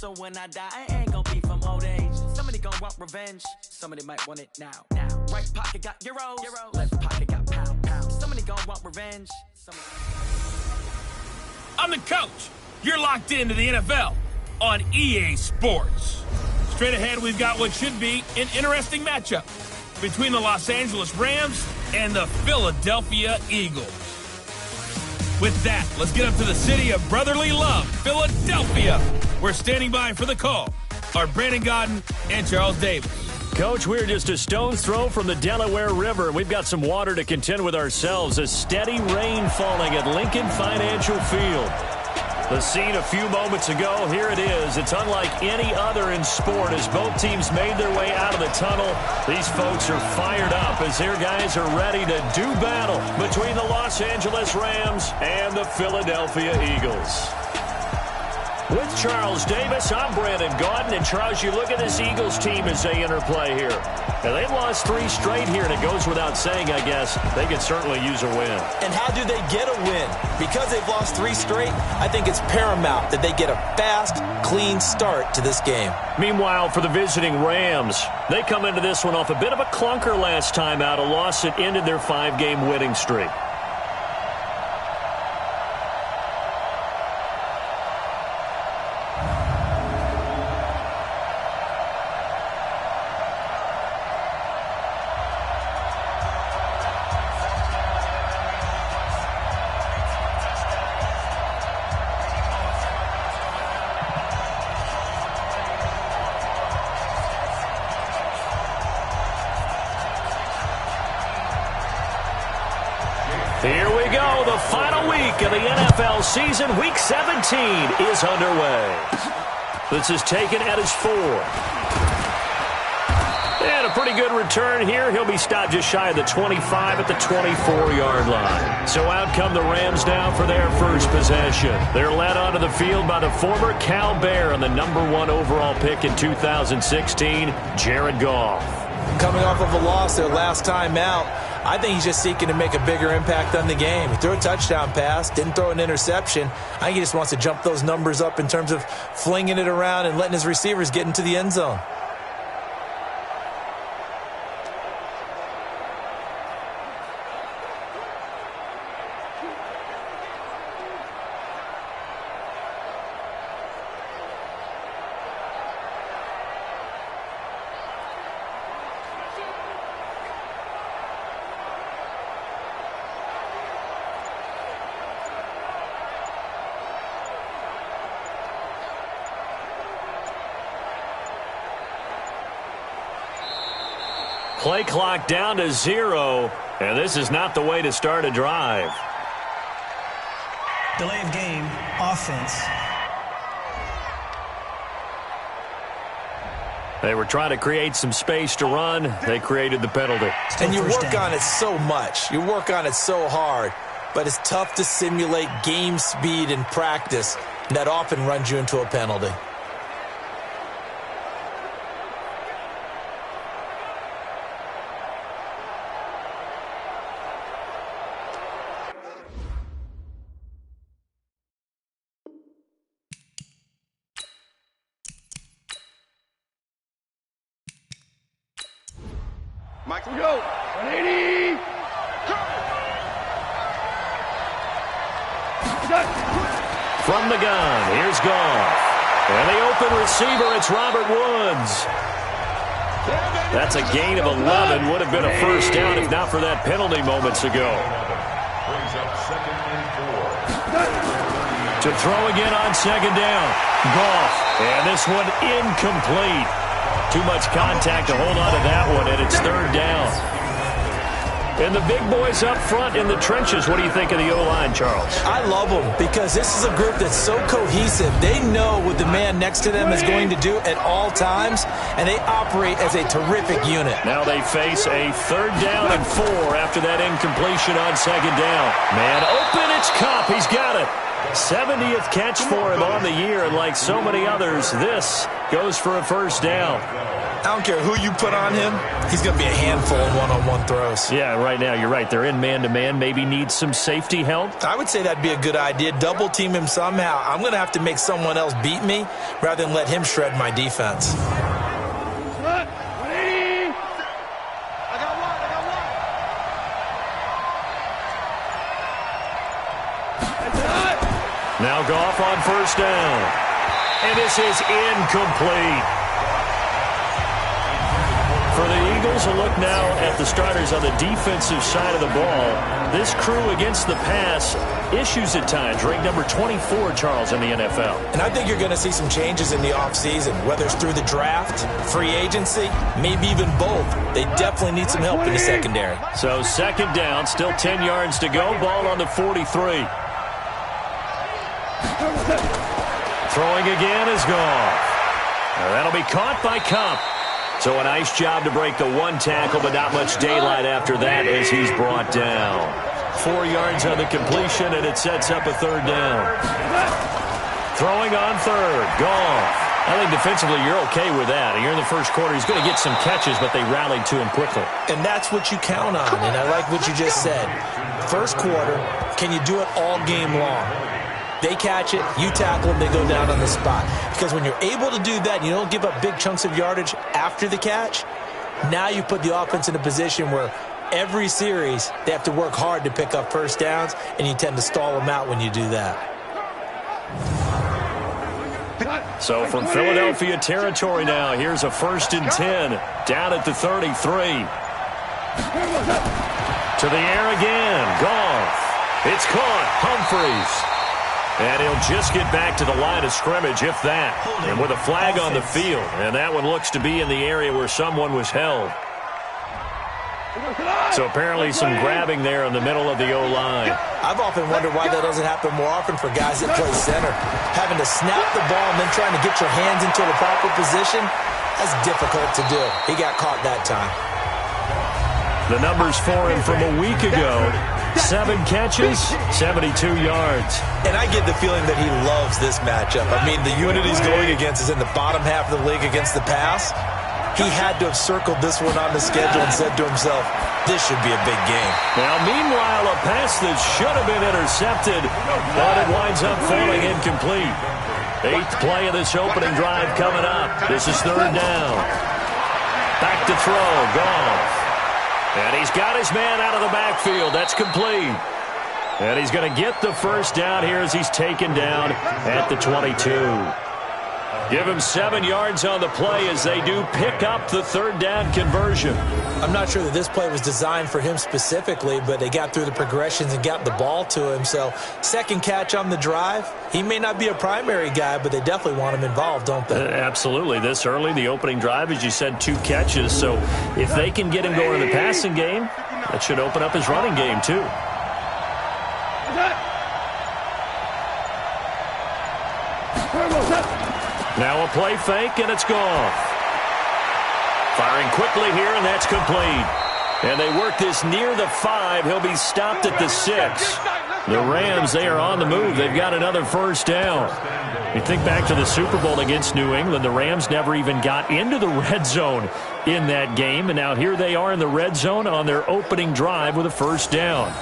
So when I die, I ain't gonna be from old age. Somebody gonna want revenge. Somebody might want it now. Right pocket got euros. Left pocket got pound. Somebody gonna want revenge. I'm the coach. You're locked into the NFL on EA Sports. Straight ahead, we've got what should be an interesting matchup between the Los Angeles Rams and the Philadelphia Eagles. With that, let's get up to the city of brotherly love, Philadelphia. We're standing by for the call are Brandon Godden and Charles Davis. Coach, we're just a stone's throw from the Delaware River. We've got some water to contend with ourselves. A steady rain falling at Lincoln Financial Field. The scene a few moments ago, here it is. It's unlike any other in sport as both teams made their way out of the tunnel. These folks are fired up as their guys are ready to do battle between the Los Angeles Rams and the Philadelphia Eagles. With Charles Davis, I'm Brandon Godden. And Charles, you look at this Eagles team as they interplay here. Now, they've lost 3 straight here, and it goes without saying, I guess, they could certainly use a win. And how do they get a win? Because they've lost 3 straight, I think it's paramount that they get a fast, clean start to this game. Meanwhile, for the visiting Rams, they come into this one off a bit of a clunker last time out, a loss that ended their 5-game winning streak. Here we go. The final week of the NFL season. Week 17 is underway. This is taken at his 4. And a pretty good return here. He'll be stopped just shy of the 25 at the 24-yard line. So out come the Rams now for their first possession. They're led onto the field by the former Cal Bear and the #1 overall pick in 2016, Jared Goff. Coming off of a loss their last time out, I think he's just seeking to make a bigger impact on the game. He threw a touchdown pass, didn't throw an interception. I think he just wants to jump those numbers up in terms of flinging it around and letting his receivers get into the end zone. Play clock down to 0, and this is not the way to start a drive. Delay of game, offense. They were trying to create some space to run. They created the penalty. And you work on it so much. You work on it so hard. But it's tough to simulate game speed in practice. And that often runs you into a penalty. Michael, go. 180. From the gun, here's Goff. And the open receiver, it's Robert Woods. That's a gain of 11. Would have been a first down if not for that penalty moments ago. To throw again on second down. Goff. And this one incomplete. Too much contact to hold on to that one, and it's third down. And the big boys up front in the trenches. What do you think of the O-line, Charles? I love them because this is a group that's so cohesive. They know what the man next to them is going to do at all times, and they operate as a terrific unit. Now they face a 3rd down and 4 after that incompletion on second down. Man open, it's Kupp. He's got it. 70th catch for him on the year, and like so many others, this goes for a first down. I don't care who you put on him, he's going to be a handful in one-on-one throws. Yeah, right now you're right. They're in man-to-man. Maybe need some safety help. I would say that'd be a good idea. Double team him somehow. I'm going to have to make someone else beat me rather than let him shred my defense. Now Goff on first down. And this is incomplete. For the Eagles, a look now at the starters on the defensive side of the ball. This crew against the pass, issues at times, ranked number 24, Charles, in the NFL. And I think you're going to see some changes in the offseason, whether it's through the draft, free agency, maybe even both. They definitely need some help in the secondary. So second down, still 10 yards to go, ball on the 43. Throwing again is Goff. That'll be caught by Kupp. So a nice job to break the one tackle, but not much daylight after that as he's brought down. 4 yards on the completion, and it sets up a third down. Throwing on third, Goff. I think defensively you're okay with that. You're in the first quarter. He's going to get some catches, but they rallied to him quickly. And that's what you count on, and I like what you just said. First quarter, can you do it all game long? They catch it, you tackle them, they go down on the spot. Because when you're able to do that, and you don't give up big chunks of yardage after the catch, now you put the offense in a position where every series they have to work hard to pick up first downs, and you tend to stall them out when you do that. So from Philadelphia territory now, here's a 1st and 10, down at the 33. To the air again, Goff. It's caught, Humphries. And he'll just get back to the line of scrimmage, if that. And with a flag on the field. And that one looks to be in the area where someone was held. So apparently some grabbing there in the middle of the O-line. I've often wondered why that doesn't happen more often for guys that play center. Having to snap the ball and then trying to get your hands into the proper position, that's difficult to do. He got caught that time. The numbers for him from a week ago. 7 catches, 72 yards. And I get the feeling that he loves this matchup. I mean, the unit he's going against is in the bottom half of the league against the pass. He had to have circled this one on the schedule and said to himself, this should be a big game. Now, meanwhile, a pass that should have been intercepted, but it winds up falling incomplete. 8th play of this opening drive coming up. This is third down. Back to throw, Goff. And he's got his man out of the backfield. That's complete. And he's going to get the first down here as he's taken down at the 22. Give him 7 yards on the play as they do pick up the third down conversion. I'm not sure that this play was designed for him specifically, but they got through the progressions and got the ball to him. So second catch on the drive. He may not be a primary guy, but they definitely want him involved, don't they? Absolutely. This early, the opening drive, as you said, 2 catches. So if they can get him going in the passing game, that should open up his running game too. Now a play fake, and it's Goff. Firing quickly here, and that's complete. And they work this near the 5. He'll be stopped at the 6. The Rams, they are on the move. They've got another first down. You think back to the Super Bowl against New England. The Rams never even got into the red zone in that game. And now here they are in the red zone on their opening drive with a first down.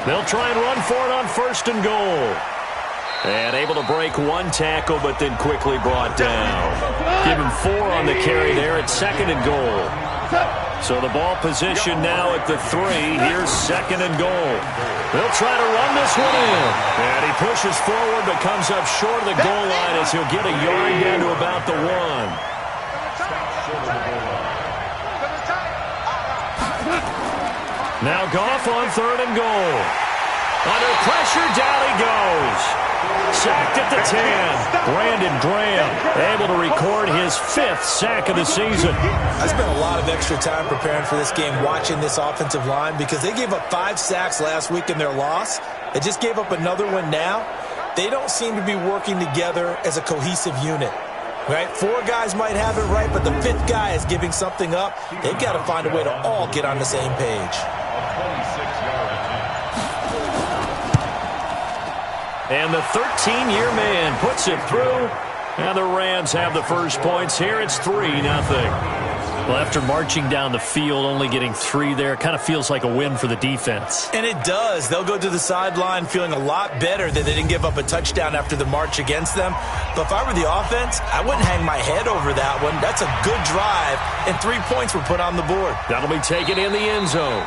They'll try and run for it on 1st and goal. And able to break one tackle, but then quickly brought down. Give him 4 on the carry there at 2nd and goal. So the ball position now at the 3. Here's 2nd and goal. They'll try to run this one in. And he pushes forward, but comes up short of the goal line as he'll get a yard down to about the 1. Now Goff on 3rd and goal. Under pressure, down he goes. Sacked at the 10. Brandon Graham able to record his 5th sack of the season. I spent a lot of extra time preparing for this game watching this offensive line because they gave up 5 sacks last week in their loss. They just gave up another one now. They don't seem to be working together as a cohesive unit. Right? 4 guys might have it right, but the 5th guy is giving something up. They've got to find a way to all get on the same page. And the 13-year man puts it through. And the Rams have the first points here. It's 3-0. Well, after marching down the field, only getting 3 there, kind of feels like a win for the defense. And it does. They'll go to the sideline feeling a lot better that they didn't give up a touchdown after the march against them. But if I were the offense, I wouldn't hang my head over that one. That's a good drive, and 3 points were put on the board. That'll be taken in the end zone.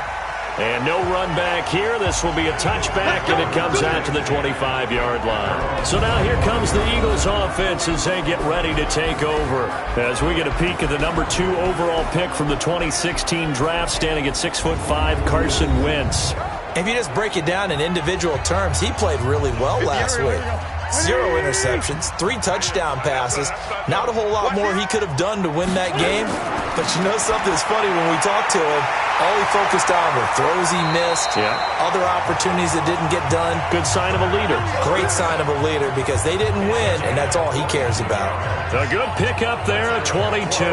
And no run back here. This will be a touchback, and it comes out to the 25-yard line. So now here comes the Eagles offense as they get ready to take over. As we get a peek at the number 2 overall pick from the 2016 draft, standing at 6'5", Carson Wentz. If you just break it down in individual terms, he played really well last week. 0 interceptions, 3 touchdown passes. Not a whole lot more he could have done to win that game. But you know something's funny when we talked to him, all he focused on were throws he missed, other opportunities that didn't get done. Good sign of a leader. Great sign of a leader because they didn't win, and that's all he cares about. A good pickup there at 22.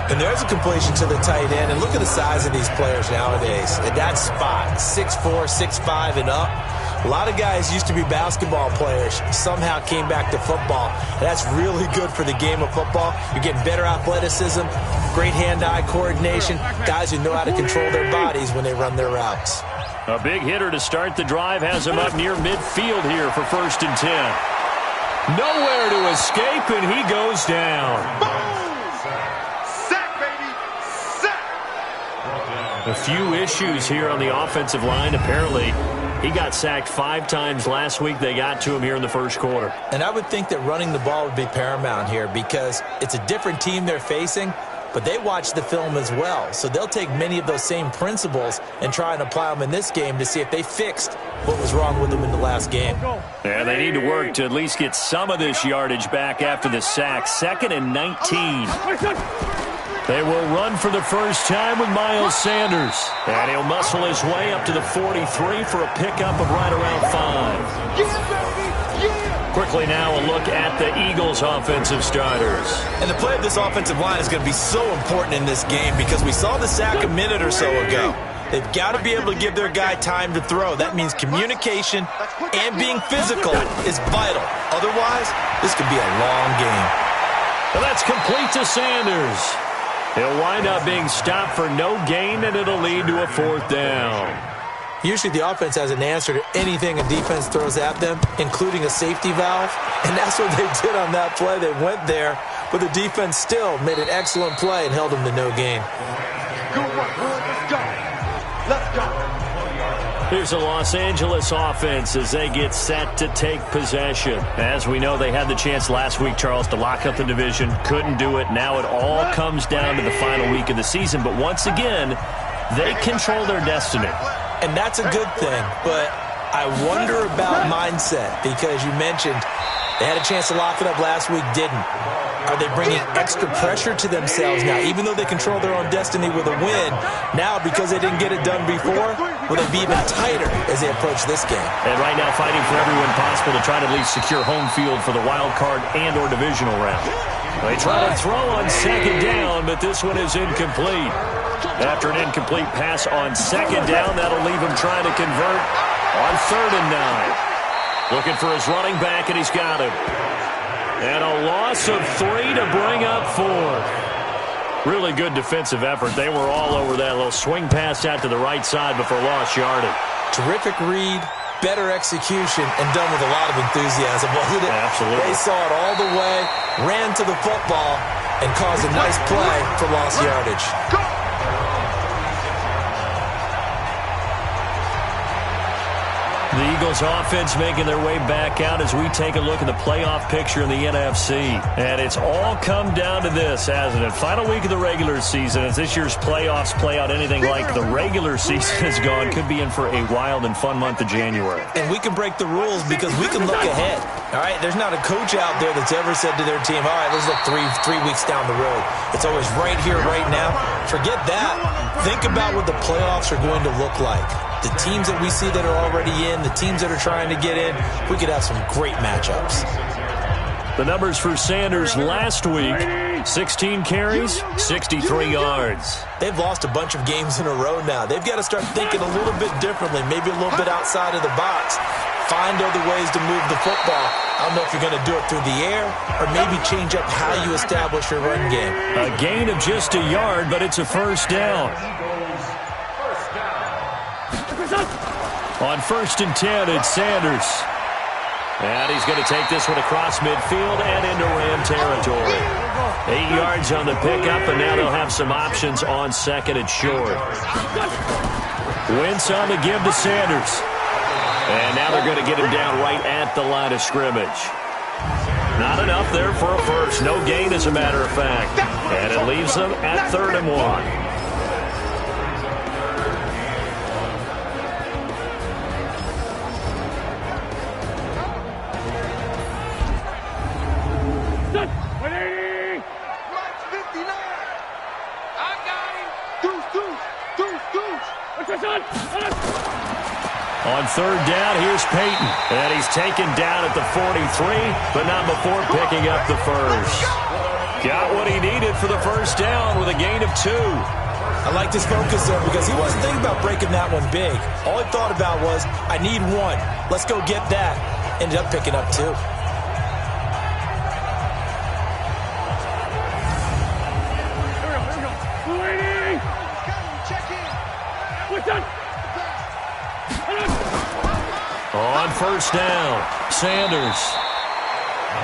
And there's a completion to the tight end. And look at the size of these players nowadays. At that spot, 6'4", 6'5", and up. A lot of guys used to be basketball players, somehow came back to football. And that's really good for the game of football. You're getting better athleticism, great hand-eye coordination, guys who know how to control their bodies when they run their routes. A big hitter to start the drive has him up near midfield here for 1st and 10. Nowhere to escape, and he goes down. A few issues here on the offensive line. Apparently, he got sacked 5 times last week. They got to him here in the first quarter. And I would think that running the ball would be paramount here because it's a different team they're facing, but they watch the film as well. So they'll take many of those same principles and try and apply them in this game to see if they fixed what was wrong with them in the last game. And they need to work to at least get some of this yardage back after the sack. 2nd and 19. They will run for the first time with Miles Sanders. And he'll muscle his way up to the 43 for a pickup of right around 5. Quickly now a look at the Eagles' offensive starters. And the play of this offensive line is going to be so important in this game because we saw the sack a minute or so ago. They've got to be able to give their guy time to throw. That means communication and being physical is vital. Otherwise, this could be a long game. Well, that's complete to Sanders. He'll wind up being stopped for no gain, and it'll lead to a 4th down. Usually the offense has an answer to anything a defense throws at them, including a safety valve. And that's what they did on that play. They went there, but the defense still made an excellent play and held them to no gain. Let's go. Let's go. Here's the Los Angeles offense as they get set to take possession. As we know, they had the chance last week, Charles, to lock up the division. Couldn't do it. Now it all comes down to the final week of the season. But once again, they control their destiny. And that's a good thing. But I wonder about mindset because you mentioned they had a chance to lock it up last week, didn't. Are they bringing extra pressure to themselves now? Even though they control their own destiny with a win, now because they didn't get it done before, will they be even tighter as they approach this game? And right now fighting for every win possible to try to at least secure home field for the wild card and or divisional round. They try to throw on 2nd down, but this one is incomplete. After an incomplete pass on 2nd down, that'll leave him trying to convert on 3rd and 9. Looking for his running back, and he's got him. And a loss of 3 to bring up 4th. Really good defensive effort. They were all over that little swing pass out to the right side before lost yardage. Terrific read, better execution, and done with a lot of enthusiasm, wasn't it? Absolutely. They saw it all the way, ran to the football, and caused a nice play for lost yardage. The Eagles offense making their way back out as we take a look at the playoff picture in the NFC. And it's all come down to this, hasn't it? Final week of the regular season. As this year's playoffs play out anything like the regular season has gone, could be in for a wild and fun month of January. And we can break the rules because we can look ahead. All right, there's not a coach out there that's ever said to their team, all right, let's look three weeks down the road. It's always right here, right now. Forget that. Think about what the playoffs are going to look like. The teams that we see that are already in, the teams that are trying to get in, we could have some great matchups. The numbers for Sanders last week, 16 carries, 63 yards. They've lost a bunch of games in a row now. They've got to start thinking a little bit differently, maybe a little bit outside of the box. Find other ways to move the football. I don't know if you're going to do it through the air or maybe change up how you establish your run game. A gain of just a yard, but it's a first down. On 1st and 10, it's Sanders. And he's going to take this one across midfield and into Ram territory. 8 yards on the pickup, and now they'll have some options on 2nd and short. Wentz on the give to Sanders. And now they're going to get him down right at the line of scrimmage. Not enough there for a first. No gain, as a matter of fact. And it leaves them at 3rd and 1. On 3rd down, here's Peyton. And he's taken down at the 43, but not before picking up the first. Got what he needed for the first down with a gain of 2. I like this focus there because he wasn't thinking about breaking that one big. All he thought about was, I need 1. Let's go get that. Ended up picking up 2. On 1st down, Sanders.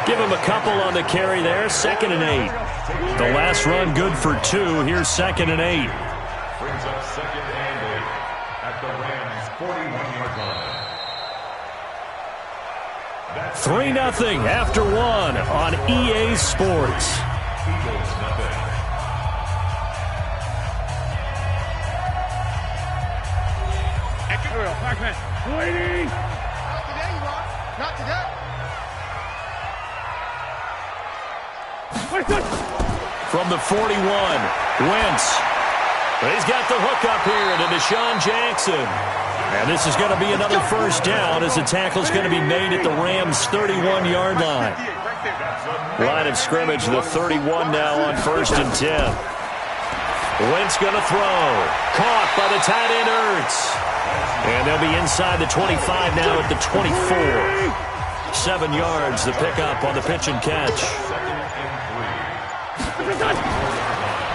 Give him a couple on the carry there, 2nd and 8. The last run good for 2. Here's 2nd and 8. Brings up 2nd and 8 at the Rams' 41-yard line. 3-0 after 1 on EA Sports. Eagles nothing. Waiting. Not today, you are. Not today. From the 41, Wentz. He's got the hook up here to Deshaun Jackson. And this is going to be another first down as the tackle's going to be made at the Rams' 31-yard line. Line of scrimmage, the 31 now on 1st and 10. Wentz going to throw. Caught by the tight end Ertz. And they'll be inside the 25 now at the 24. 7 yards, the pickup on the pitch and catch.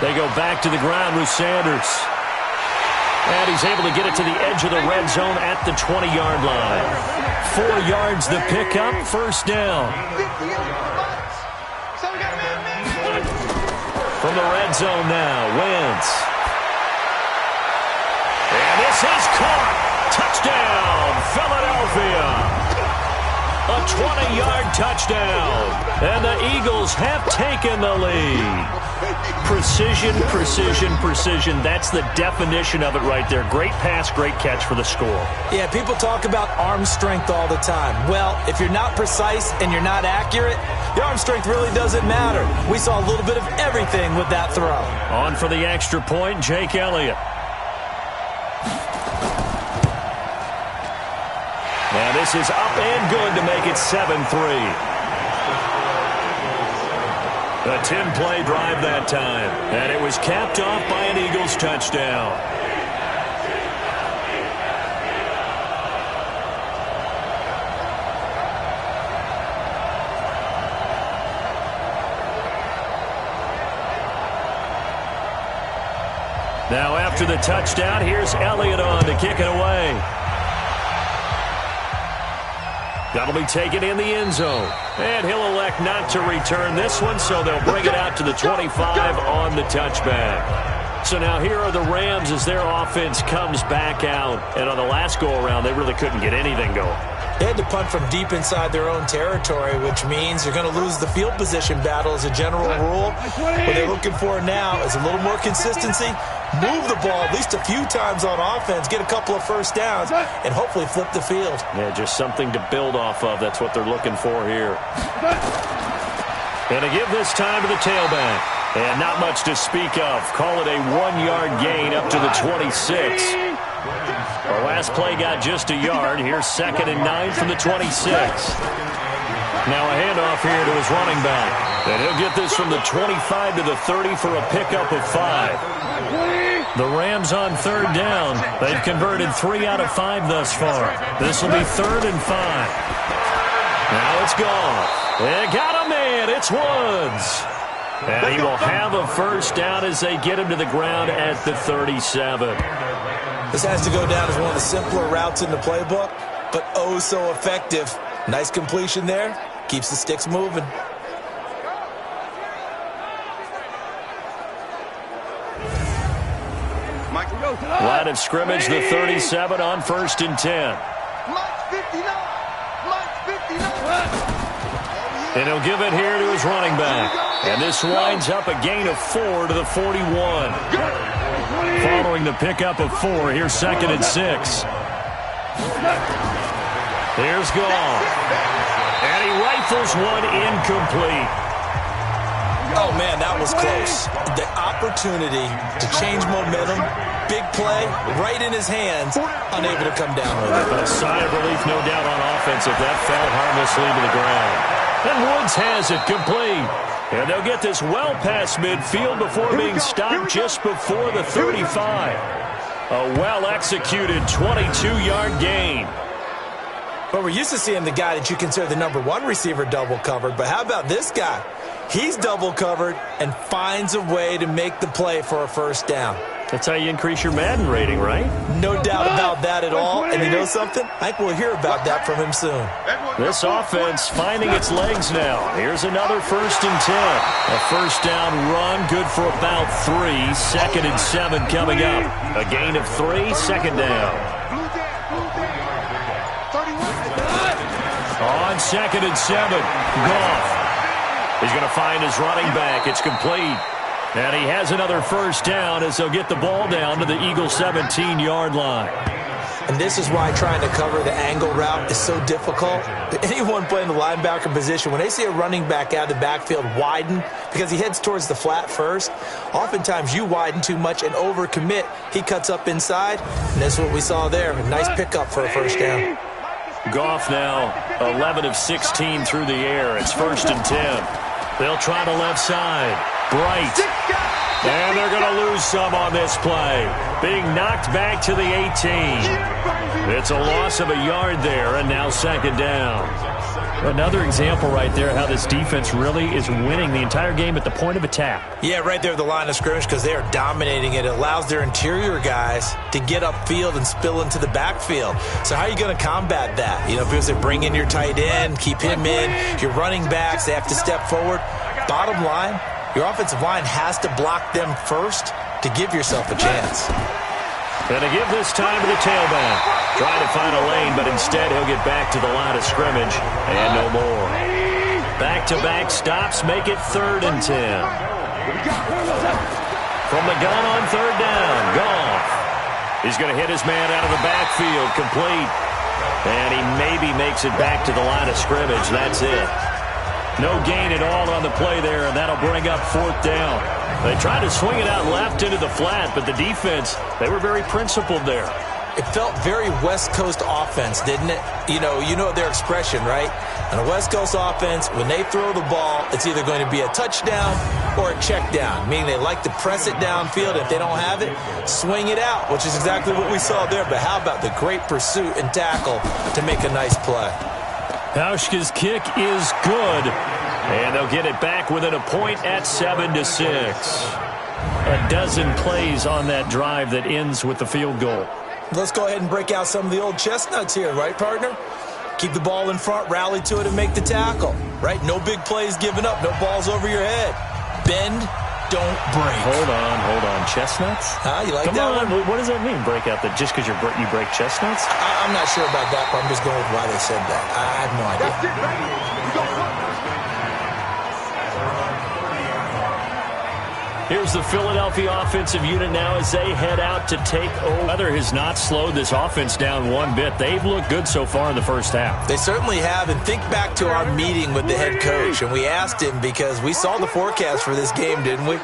They go back to the ground with Sanders. And he's able to get it to the edge of the red zone at the 20-yard line. 4 yards, the pickup, first down. From the red zone now, Wentz. And this is caught. Touchdown, Philadelphia. A 20-yard touchdown. And the Eagles have taken the lead. Precision, precision, precision. That's the definition of it right there. Great pass, great catch for the score. Yeah, people talk about arm strength all the time. Well, if you're not precise and you're not accurate, your arm strength really doesn't matter. We saw a little bit of everything with that throw. On for the extra point, Jake Elliott. And this is up and good to make it 7-3. A 10-play drive that time. And it was capped off by an Eagles touchdown. Now after the touchdown, here's Elliott on to kick it away. That'll be taken in the end zone. And he'll elect not to return this one, so they'll bring it out to the 25 on the touchback. So now here are the Rams as their offense comes back out. And on the last go-around, they really couldn't get anything going. They had to punt from deep inside their own territory, which means you're going to lose the field position battle as a general rule. What they're looking for now is a little more consistency, move the ball at least a few times on offense, get a couple of first downs, and hopefully flip the field. Yeah, just something to build off of. That's what they're looking for here. And to give this time to the tailback. And not much to speak of. Call it a 1-yard gain up to the 26. Our last play got just a yard. Here's 2nd and 9 from the 26. Now a handoff here to his running back. And he'll get this from the 25 to the 30 for a pickup of 5. The Rams on 3rd down. They've converted 3 out of 5 thus far. This will be 3rd and 5. Now it's gone. They got a man. It's Woods. And he will have a first down as they get him to the ground at the 37. This has to go down as one of the simpler routes in the playbook, but oh so effective. Nice completion there. Keeps the sticks moving. Line of scrimmage, the 37 on 1st and 10. And he'll give it here to his running back. And this winds up a gain of 4 to the 41. Following the pickup of 4, here's 2nd and 6. Here's Goff. And he rifles one incomplete. Oh, man, that was close. The opportunity to change momentum, big play, right in his hands, unable to come down with it. A sigh of relief, no doubt, on offense if that fell harmlessly to the ground. And Woods has it complete. And they'll get this well past midfield before being stopped just before the 35. A well-executed 22-yard gain. But we're used to seeing the guy that you consider the #1 receiver double covered. But how about this guy? He's double covered and finds a way to make the play for a first down. That's how you increase your Madden rating, right? No doubt about that at all. And you know something? I think we'll hear about that from him soon. This offense finding its legs now. Here's another 1st and 10. A first down run, good for about 3. 2nd and 7 coming up. A gain of 3, 2nd down. On 2nd and 7, Goff. He's going to find his running back. It's complete. And he has another first down as they'll get the ball down to the Eagles' 17-yard line. And this is why trying to cover the angle route is so difficult. Anyone playing the linebacker position, when they see a running back out of the backfield widen because he heads towards the flat first, oftentimes you widen too much and overcommit. He cuts up inside, and that's what we saw there. A nice pickup for a first down. Goff now 11 of 16 through the air. It's 1st and 10. They'll try the left side. Bright. And they're going to lose some on this play. Being knocked back to the 18. It's a loss of a yard there, and now 2nd down. Another example right there how this defense really is winning the entire game at the point of attack. Yeah, right there at the line of scrimmage because they are dominating it. It allows their interior guys to get upfield and spill into the backfield. So how are you going to combat that? You know, because they bring in your tight end, keep him in. Your running backs, they have to step forward. Bottom line, your offensive line has to block them first to give yourself a chance. And to give this time to the tailback. Trying to find a lane, but instead he'll get back to the line of scrimmage. And no more. Back-to-back stops make it 3rd and 10. From the gun on 3rd down, Goff. He's going to hit his man out of the backfield, complete. And he maybe makes it back to the line of scrimmage. That's it. No gain at all on the play there, and that'll bring up 4th down. They tried to swing it out left into the flat, but the defense, they were very principled there. It felt very West Coast offense, didn't it? You know their expression, right? On a West Coast offense, when they throw the ball, it's either going to be a touchdown or a check down, meaning they like to press it downfield. If they don't have it, swing it out, which is exactly what we saw there. But how about the great pursuit and tackle to make a nice play? Hauschka's kick is good. And they'll get it back within a point at 7-6. A dozen plays on that drive that ends with the field goal. Let's go ahead and break out some of the old chestnuts here, right, partner? Keep the ball in front, rally to it, and make the tackle, right? No big plays given up, no balls over your head. Bend, don't break. Hold on. Chestnuts? You like Come that on. one? What does that mean, break out? Just because you break chestnuts? I'm not sure about that, but I'm just going with why they said that. I have no idea. That's it, baby. We go front. Here's the Philadelphia offensive unit now as they head out to take over. Weather has not slowed this offense down one bit. They've looked good so far in the first half. They certainly have, and think back to our meeting with the head coach, and we asked him because we saw the forecast for this game, didn't we?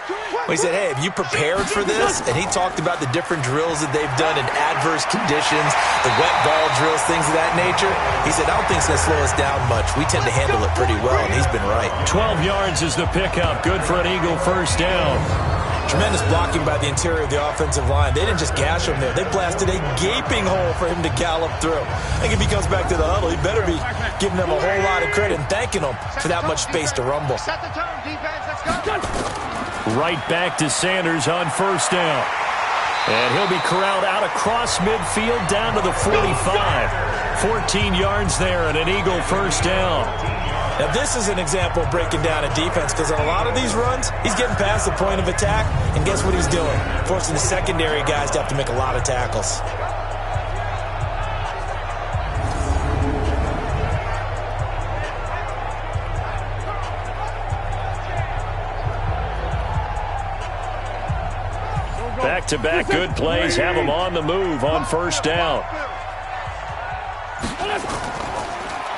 We said, hey, have you prepared for this? And he talked about the different drills that they've done in adverse conditions, the wet ball drills, things of that nature. He said, I don't think it's going to slow us down much. We tend to handle it pretty well, and he's been right. 12 yards is the pickup. Good for an Eagle first down. Tremendous blocking by the interior of the offensive line. They didn't just gash him there. They blasted a gaping hole for him to gallop through. I think if he comes back to the huddle, he better be giving them a whole lot of credit and thanking them for that much space to rumble. Set the tone, defense. Let's go. Right back to Sanders on first down. And he'll be corralled out across midfield down to the 45. 14 yards there and an Eagle first down. Now, this is an example of breaking down a defense because on a lot of these runs, he's getting past the point of attack, and guess what he's doing? Forcing the secondary guys to have to make a lot of tackles. Back-to-back good plays have them on the move on first down.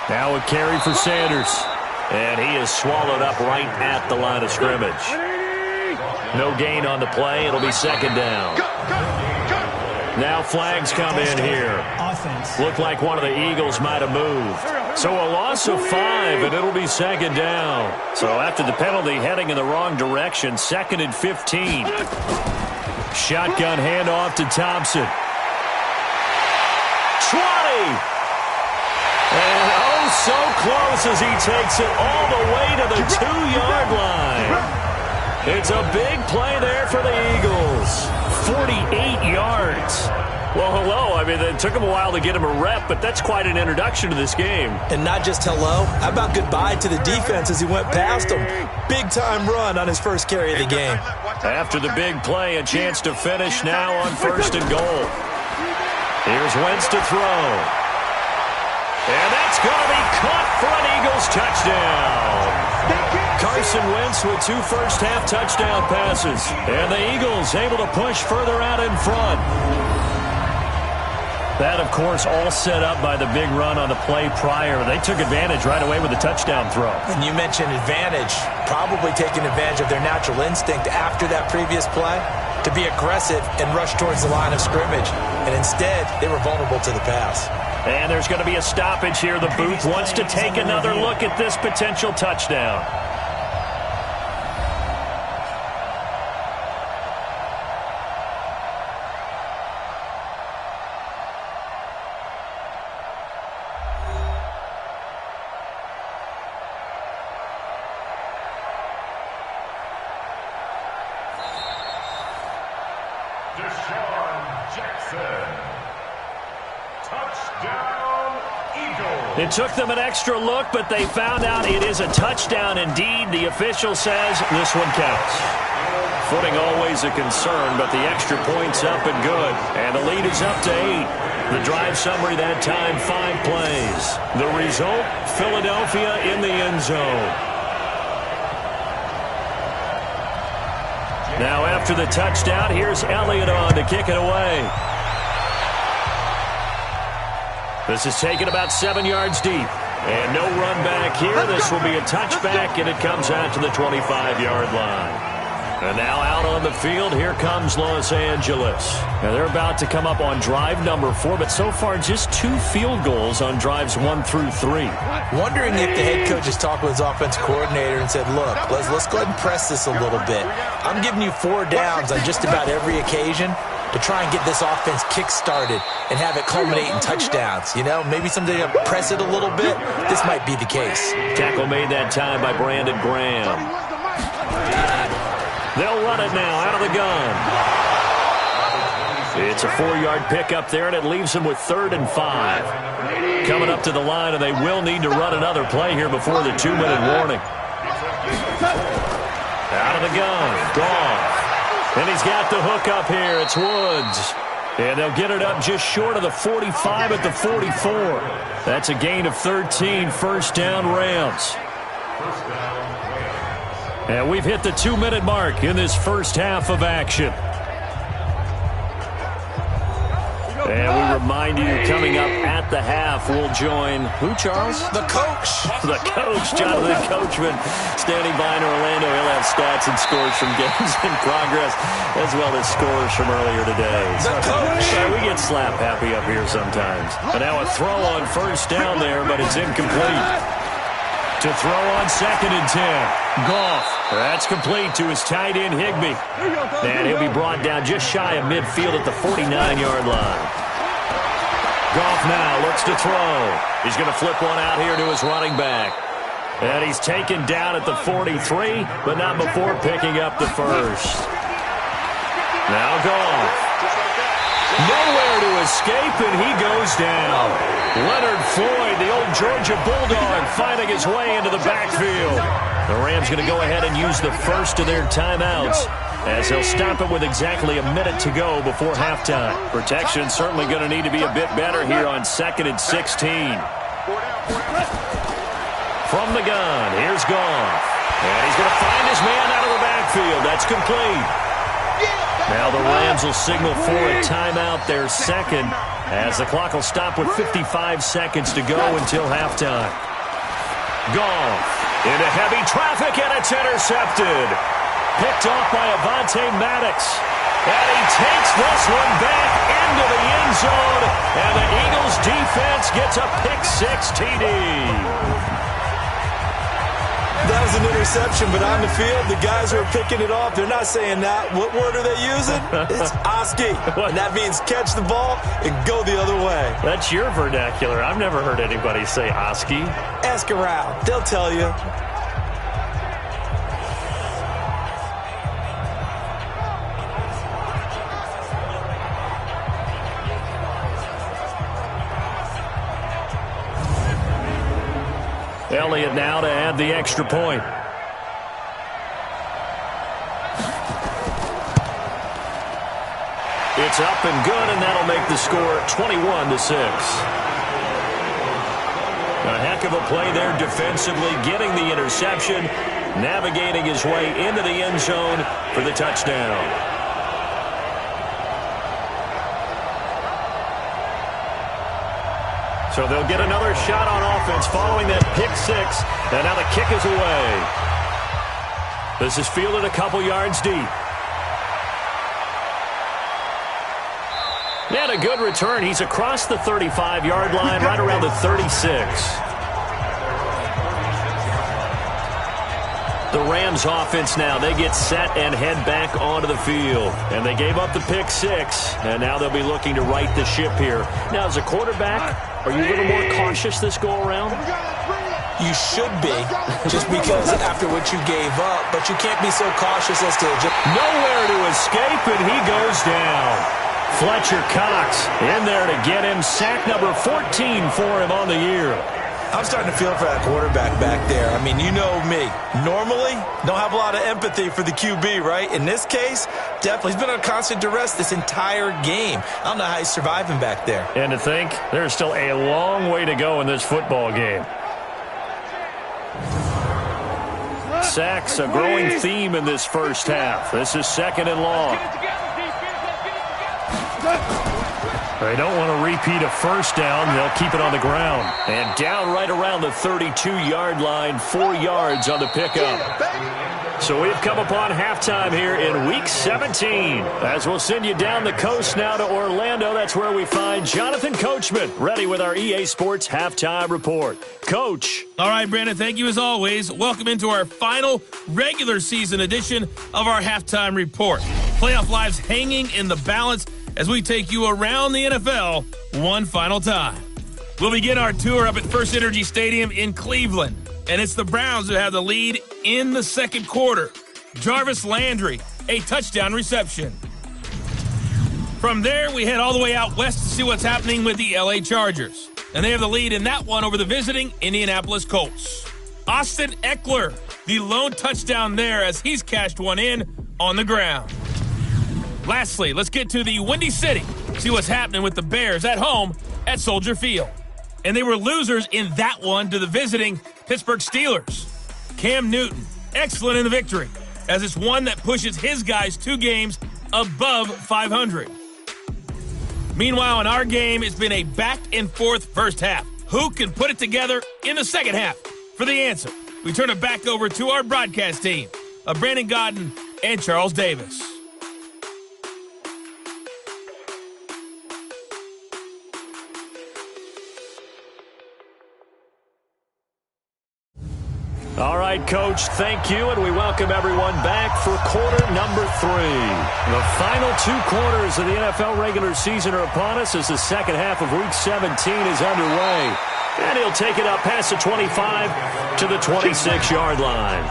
Now a carry for Sanders. And he is swallowed up right at the line of scrimmage. No gain on the play. It'll be second down. Now flags come in here. Looked like one of the Eagles might have moved. So a loss of 5, and it'll be second down. So after the penalty heading in the wrong direction, 2nd and 15. Shotgun handoff to Thompson. 20! And oh, so close as he takes it all the way to the 2-yard line. It's a big play there for the Eagles. 48 yards. Well, hello. I mean, it took him a while to get him a rep, but that's quite an introduction to this game. And not just hello. How about goodbye to the defense as he went past him? Big-time run on his first carry of the game. After the big play, a chance to finish now on 1st and goal. Here's Wentz to throw. And that's going to be caught for an Eagles touchdown. Carson Wentz with 2 first-half touchdown passes. And the Eagles able to push further out in front. That, of course, all set up by the big run on the play prior. They took advantage right away with a touchdown throw. And you mentioned advantage, probably taking advantage of their natural instinct after that previous play to be aggressive and rush towards the line of scrimmage. And instead, they were vulnerable to the pass. And there's going to be a stoppage here. The booth wants to take another look at this potential touchdown. It took them an extra look, but they found out it is a touchdown indeed. The official says this one counts. Footing always a concern, but the extra point's up and good. And the lead is up to 8. The drive summary that time, 5 plays. The result, Philadelphia in the end zone. Now after the touchdown, here's Elliott on to kick it away. This is taken about 7 yards deep. And no run back here. This will be a touchback, and it comes out to the 25-yard line. And now out on the field, here comes Los Angeles. Now they're about to come up on drive number 4, but so far just 2 field goals on drives 1 through 3. Wondering if the head coach has talked with his offensive coordinator and said, look, let's go ahead and press this a little bit. I'm giving you 4 downs on just about every occasion to try and get this offense kick-started and have it culminate in touchdowns. You know, maybe someday to press it a little bit. This might be the case. Tackle made that time by Brandon Graham. They'll run it now out of the gun. It's a 4-yard pickup there, and it leaves them with 3rd and 5. Coming up to the line, and they will need to run another play here before the 2-minute warning. Out of the gun. Goff. And he's got the hook up here. It's Woods. And they'll get it up just short of the 45 at the 44. That's a gain of 13. First down, Rams. And we've hit the 2-minute mark in this first half of action. And we remind you, coming up at the half, we'll join who, Charles? The coach. The coach, Jonathan Coachman, standing by in Orlando. He'll have stats and scores from games in progress, as well as scores from earlier today. The coach. We get slap happy up here sometimes. And now a throw on first down there, but it's incomplete. To throw on 2nd and 10. Goff. That's complete to his tight end, Higbee. And he'll be brought down just shy of midfield at the 49-yard line. Goff now looks to throw. He's going to flip one out here to his running back. And he's taken down at the 43, but not before picking up the first. Now Goff. Nowhere to escape, and he goes down. Leonard Floyd, the old Georgia Bulldog, finding his way into the backfield. The Rams going to go ahead and use the first of their timeouts, as they'll stop it with exactly a minute to go before halftime. Protection certainly going to need to be a bit better here on 2nd and 16. From the gun, here's Goff. And he's going to find his man out of the backfield. That's complete. Now the Rams will signal for a timeout, their second, as the clock will stop with 55 seconds to go until halftime. Goff into heavy traffic, and it's intercepted. Picked off by Avonte Maddox. And he takes this one back into the end zone, and the Eagles defense gets a pick-6 TD. That was an interception, but on the field, the guys who are picking it off, they're not saying that. What word are they using? It's Oski. And that means catch the ball and go the other way. That's your vernacular. I've never heard anybody say Oski. Ask around. They'll tell you. Elliott now to add the extra point. It's up and good, and that'll make the score 21-6. A heck of a play there defensively, getting the interception, navigating his way into the end zone for the touchdown. So they'll get another shot on offense following that pick-6, and now the kick is away. This is fielded a couple yards deep. And a good return. He's across the 35-yard line, right around the 36. The Rams offense now, they get set and head back onto the field. And they gave up the pick-6, and now they'll be looking to right the ship here. Now, as a quarterback, are you a little more cautious this go-around? You should be, just because after what you gave up, but you can't be so cautious as to just... Nowhere to escape, and he goes down. Fletcher Cox in there to get him. Sack number 14 for him on the year. I'm starting to feel for that quarterback back there. I mean, you know me. Normally, don't have a lot of empathy for the QB, right? In this case, definitely. He's been on constant duress this entire game. I don't know how he's surviving back there. And to think, there's still a long way to go in this football game. Sacks, a growing theme in this first half. This is 2nd and long. They don't want to repeat a first down. They'll keep it on the ground. And down right around the 32-yard line, 4 yards on the pickup. So we've come upon halftime here in Week 17. As we'll send you down the coast now to Orlando, that's where we find Jonathan Coachman, ready with our EA Sports Halftime Report. Coach. All right, Brandon, thank you as always. Welcome into our final regular season edition of our Halftime Report. Playoff lives hanging in the balance as we take you around the NFL one final time. We'll begin our tour up at First Energy Stadium in Cleveland, and it's the Browns who have the lead in the second quarter. Jarvis Landry, a touchdown reception. From there, we head all the way out west to see what's happening with the LA Chargers, and they have the lead in that one over the visiting Indianapolis Colts. Austin Eckler, the lone touchdown there as he's cashed one in on the ground. Lastly, let's get to the Windy City. See what's happening with the Bears at home at Soldier Field. And they were losers in that one to the visiting Pittsburgh Steelers. Cam Newton, excellent in the victory, as it's one that pushes his guys 2 games above 500. Meanwhile, in our game, it's been a back-and-forth first half. Who can put it together in the second half? For the answer, we turn it back over to our broadcast team of Brandon Godden and Charles Davis. All right, Coach, thank you, and we welcome everyone back for quarter number 3. The final 2 quarters of the NFL regular season are upon us as the second half of Week 17 is underway. And he'll take it up past the 25 to the 26-yard line.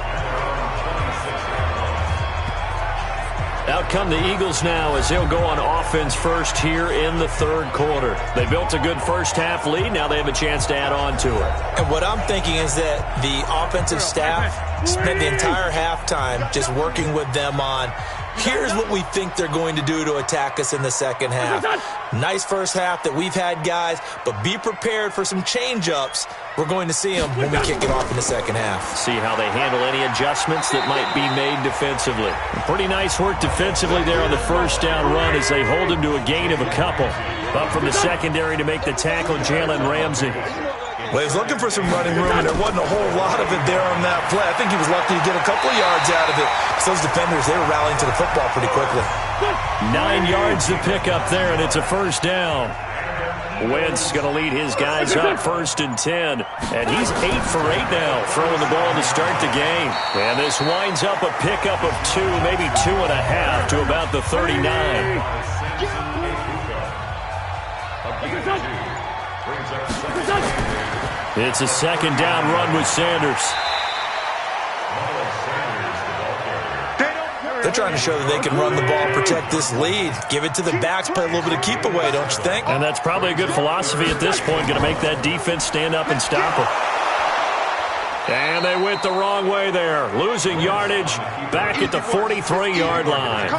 Out come the Eagles now as they'll go on offense first here in the third quarter. They built a good first half lead. Now they have a chance to add on to it. And what I'm thinking is that the offensive staff spent the entire halftime just working with them on, here's what we think they're going to do to attack us in the second half. Nice first half that we've had, guys, but be prepared for some change-ups. We're going to see them when we kick it off in the second half. See how they handle any adjustments that might be made defensively. Pretty nice work defensively there on the first down run as they hold him to a gain of a couple. Up from the secondary to make the tackle, Jalen Ramsey. Well, he was looking for some running room, and there wasn't a whole lot of it there on that play. I think he was lucky to get a couple of yards out of it. So those defenders, they were rallying to the football pretty quickly. 9 yards to pick up there, and it's a first down. Wentz going to lead his guys up 1st and 10. And he's 8 for 8 now, throwing the ball to start the game. And this winds up a pickup of 2, maybe 2.5 to about the 39. It's a second down run with Sanders. They're trying to show that they can run the ball, protect this lead, give it to the backs, play a little bit of keep away, don't you think? And that's probably a good philosophy at this point, going to make that defense stand up and stop it. And they went the wrong way there, losing yardage back at the 43-yard line.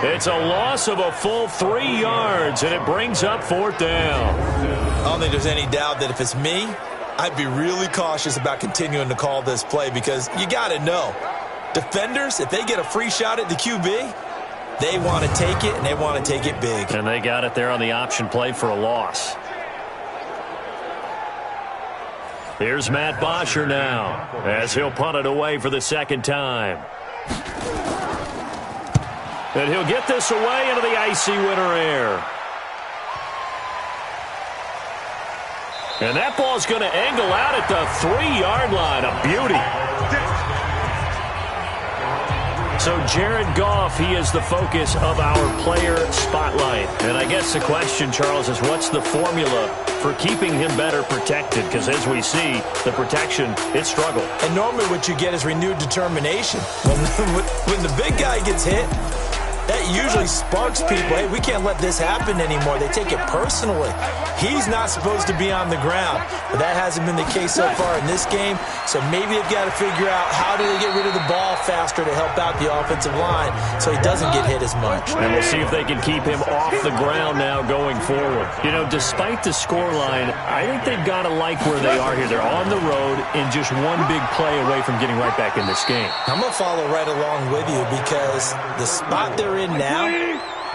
It's a loss of a full 3 yards, and it brings up 4th down. I don't think there's any doubt that if it's me, I'd be really cautious about continuing to call this play because you got to know, defenders, if they get a free shot at the QB, they want to take it, and they want to take it big. And they got it there on the option play for a loss. Here's Matt Bosher now as he'll punt it away for the second time. And he'll get this away into the icy winter air. And that ball's going to angle out at the 3-yard line. A beauty. So Jared Goff, he is the focus of our player spotlight. And I guess the question, Charles, is what's the formula for keeping him better protected? Because as we see, the protection, it struggled. And normally what you get is renewed determination. When the big guy gets hit, that usually sparks people. Hey, we can't let this happen anymore. They take it personally. He's not supposed to be on the ground, but that hasn't been the case so far in this game. So maybe they've got to figure out how do they get rid of the ball faster to help out the offensive line so he doesn't get hit as much. And we'll see if they can keep him off the ground now going forward. You know, despite the scoreline, I think they've got to like where they are here. They're on the road and just one big play away from getting right back in this game. I'm going to follow right along with you because the spot they're in now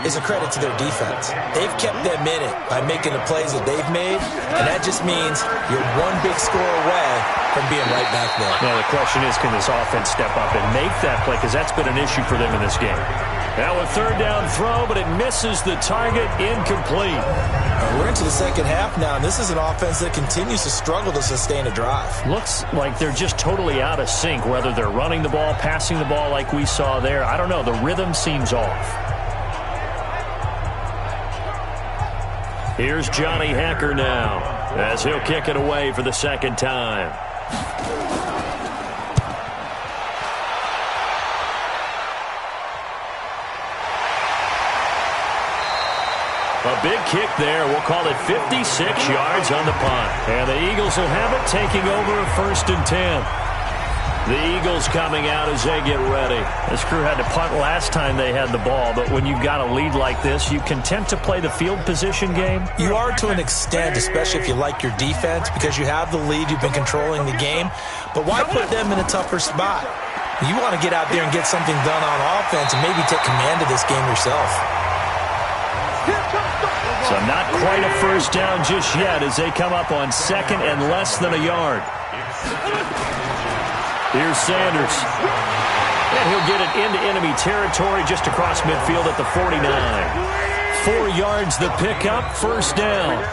is a credit to their defense. They've kept them in it by making the plays that they've made, and that just means you're one big score away from being right back there. Now the question is, can this offense step up and make that play? Because that's been an issue for them in this game. Now a third down throw, but it misses the target, incomplete. We're into the second half now, and this is an offense that continues to struggle to sustain a drive. Looks like they're just totally out of sync, whether they're running the ball, passing the ball like we saw there. I don't know. The rhythm seems off. Here's Johnny Hacker now as he'll kick it away for the second time. A big kick there. We'll call it 56 yards on the punt. And the Eagles will have it, taking over a 1st and 10. The Eagles coming out as they get ready. This crew had to punt last time they had the ball, but when you've got a lead like this, you content to play the field position game? You are to an extent, especially if you like your defense, because you have the lead, you've been controlling the game. But why put them in a tougher spot? You want to get out there and get something done on offense and maybe take command of this game yourself. So not quite a first down just yet as they come up on second and less than a yard. Here's Sanders. And he'll get it into enemy territory just across midfield at the 49. 4 yards the pickup, first down.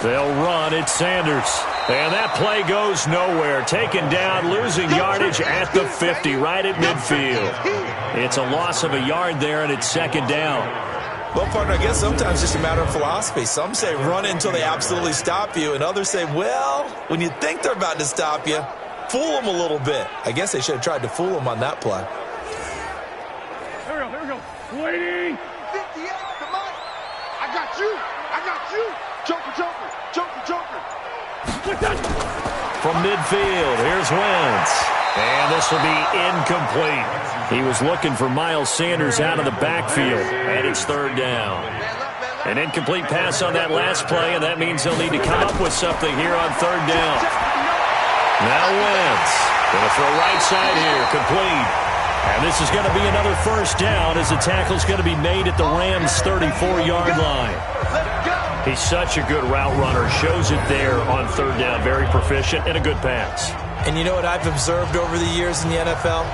They'll run. It's Sanders. And that play goes nowhere. Taken down, losing yardage at the 50, right at midfield. It's a loss of a yard there, and it's second down. Well, partner, I guess sometimes it's just a matter of philosophy. Some say run until they absolutely stop you, and others say, well, when you think they're about to stop you, fool them a little bit. I guess they should have tried to fool them on that play. Here we go. Waiting. 58, come on. I got you. Joker. From midfield, here's Wentz. And this will be incomplete. He was looking for Miles Sanders out of the backfield, and it's third down. An incomplete pass on that last play, and that means they'll need to come up with something here on third down. Now Wentz going to throw right side here, complete. And this is going to be another first down as the tackle's going to be made at the Rams' 34-yard line. He's such a good route runner. Shows it there on third down. Very proficient and a good pass. And you know what I've observed over the years in the NFL?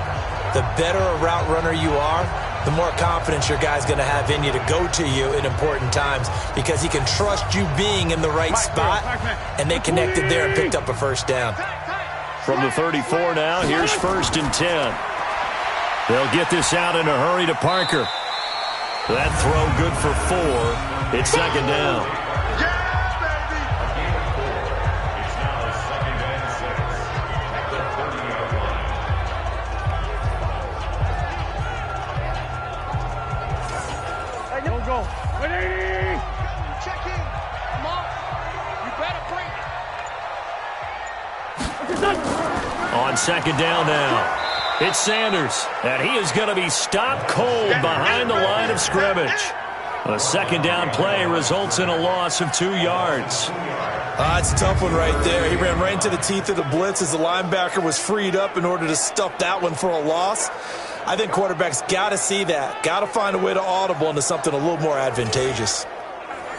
The better a route runner you are, the more confidence your guy's going to have in you to go to you in important times because he can trust you being in the right spot, and they connected there and picked up a first down. From the 34 now, here's first and 10. They'll get this out in a hurry to Parker. That throw good for 4. It's second down. Go. 180. Check in. Come on. You better bring it. On second down now. It's Sanders, and he is going to be stopped cold behind the line of scrimmage. A second down play results in a loss of 2 yards. It's a tough one right there. He ran right into the teeth of the blitz as the linebacker was freed up in order to stuff that one for a loss. I think quarterbacks got to see that. Got to find a way to audible into something a little more advantageous.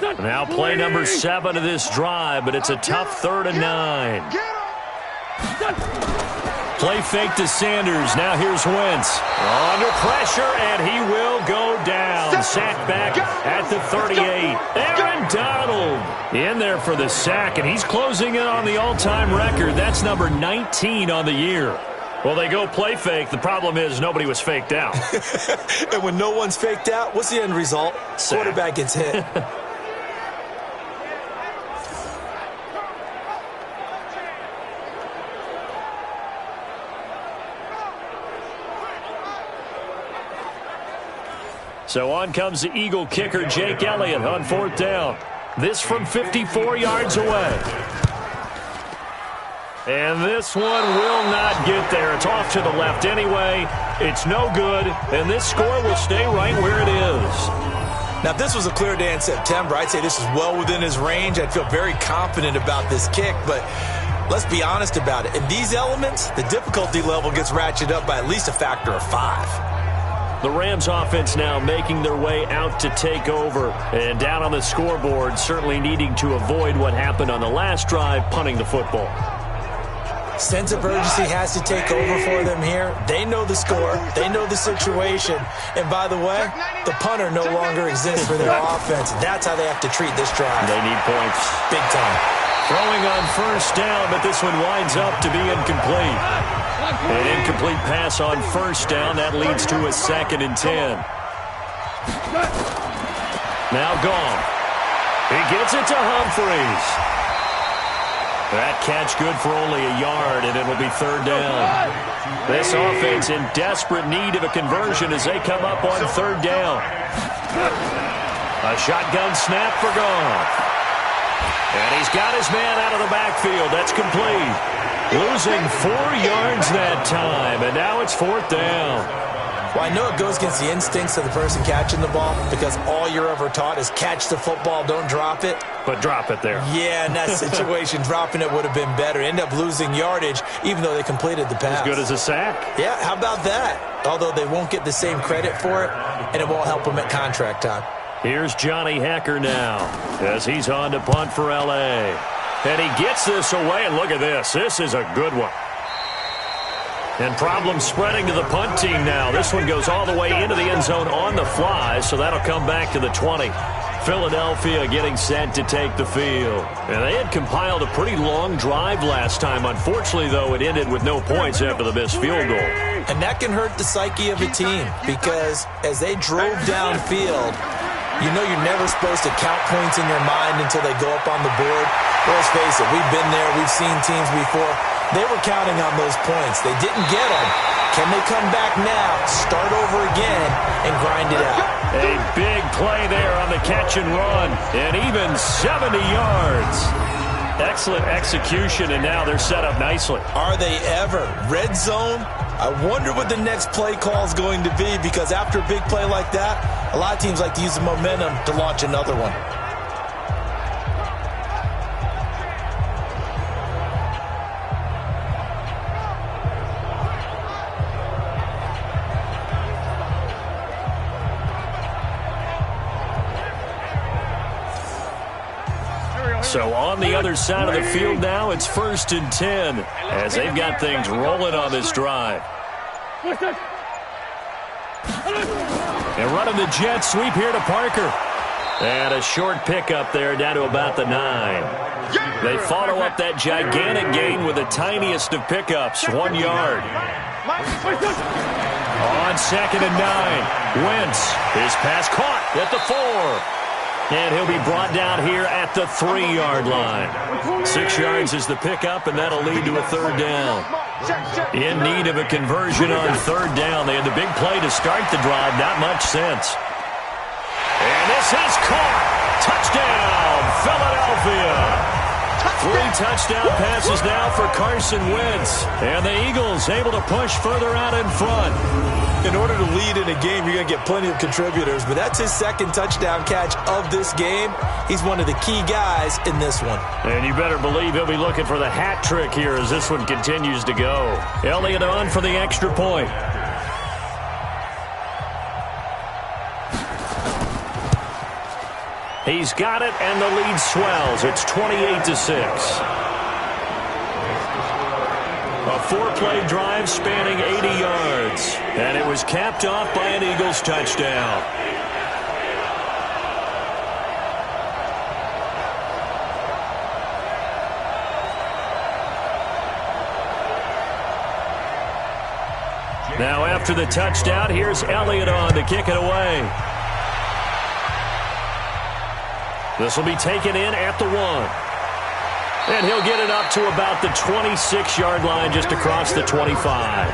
Now play number 7 of this drive, but it's a tough 3rd and 9. Play fake to Sanders. Now here's Wentz. Under pressure, and he will go down. Sacked back at the 38. Aaron Donald in there for the sack, and he's closing in on the all-time record. That's number 19 on the year. Well, they go play fake. The problem is nobody was faked out. And when no one's faked out, what's the end result? Sack. Quarterback gets hit. So on comes the Eagle kicker, Jake Elliott, on 4th down. This from 54 yards away. And this one will not get there. It's off to the left anyway. It's no good, and this score will stay right where it is. Now, if this was a clear day in September, I'd say this is well within his range. I'd feel very confident about this kick, but let's be honest about it. In these elements, the difficulty level gets ratcheted up by at least a factor of 5. The Rams offense now making their way out to take over. And down on the scoreboard, certainly needing to avoid what happened on the last drive, punting the football. Sense of urgency has to take over for them here. They know the score. They know the situation. And by the way, the punter no longer exists for their offense. That's how they have to treat this drive. They need points. Big time. Throwing on first down, but this one winds up to be incomplete. An incomplete pass on first down. That leads to a 2nd and 10. Now gone. He gets it to Humphries. That catch good for only a yard, and it'll be 3rd down. This offense in desperate need of a conversion as they come up on 3rd down. A shotgun snap for Goff. And he's got his man out of the backfield. That's complete. Losing 4 yards that time, and now it's 4th down. Well, I know it goes against the instincts of the person catching the ball because all you're ever taught is catch the football, don't drop it. But drop it there. Yeah, in that situation, dropping it would have been better. End up losing yardage, even though they completed the pass. As good as a sack. Yeah, how about that? Although they won't get the same credit for it, and it won't help them at contract time. Here's Johnny Hecker now as he's on to punt for L.A. And he gets this away, and look at this. This is a good one. And problems spreading to the punt team now. This one goes all the way into the end zone on the fly, so that'll come back to the 20. Philadelphia getting set to take the field. And they had compiled a pretty long drive last time. Unfortunately, though, it ended with no points after the missed field goal. And that can hurt the psyche of a team because as they drove downfield, you know you're never supposed to count points in your mind until they go up on the board. Well, let's face it, we've been there. We've seen teams before. They were counting on those points. They didn't get them. Can they come back now, start over again, and grind it out? A big play there on the catch and run, and even 70 yards. Excellent execution, and now they're set up nicely. Are they ever? Red zone? I wonder what the next play call is going to be because after a big play like that, a lot of teams like to use the momentum to launch another one. So on the other side of the field now, it's 1st and 10 as they've got things rolling on this drive. And running the jet sweep here to Parker. And a short pickup there down to about the 9. They follow up that gigantic gain with the tiniest of pickups, 1 yard. On 2nd and 9, Wentz. His pass caught at the 4. And he'll be brought down here at the 3-yard line. 6 yards is the pickup, and that'll lead to a 3rd down. In need of a conversion on 3rd down. They had the big play to start the drive. Not much sense. And this is caught. Touchdown, Philadelphia. 3 touchdown passes now for Carson Wentz. And the Eagles able to push further out in front. In order to lead in a game, you're going to get plenty of contributors, but that's his 2nd touchdown catch of this game. He's one of the key guys in this one. And you better believe he'll be looking for the hat trick here as this one continues to go. Elliott on for the extra point. He's got it, and the lead swells. It's 28-6. A 4-play drive spanning 80 yards. And it was capped off by an Eagles touchdown. Now after the touchdown, here's Elliott on to kick it away. This will be taken in at the 1. And he'll get it up to about the 26-yard line just across the 25.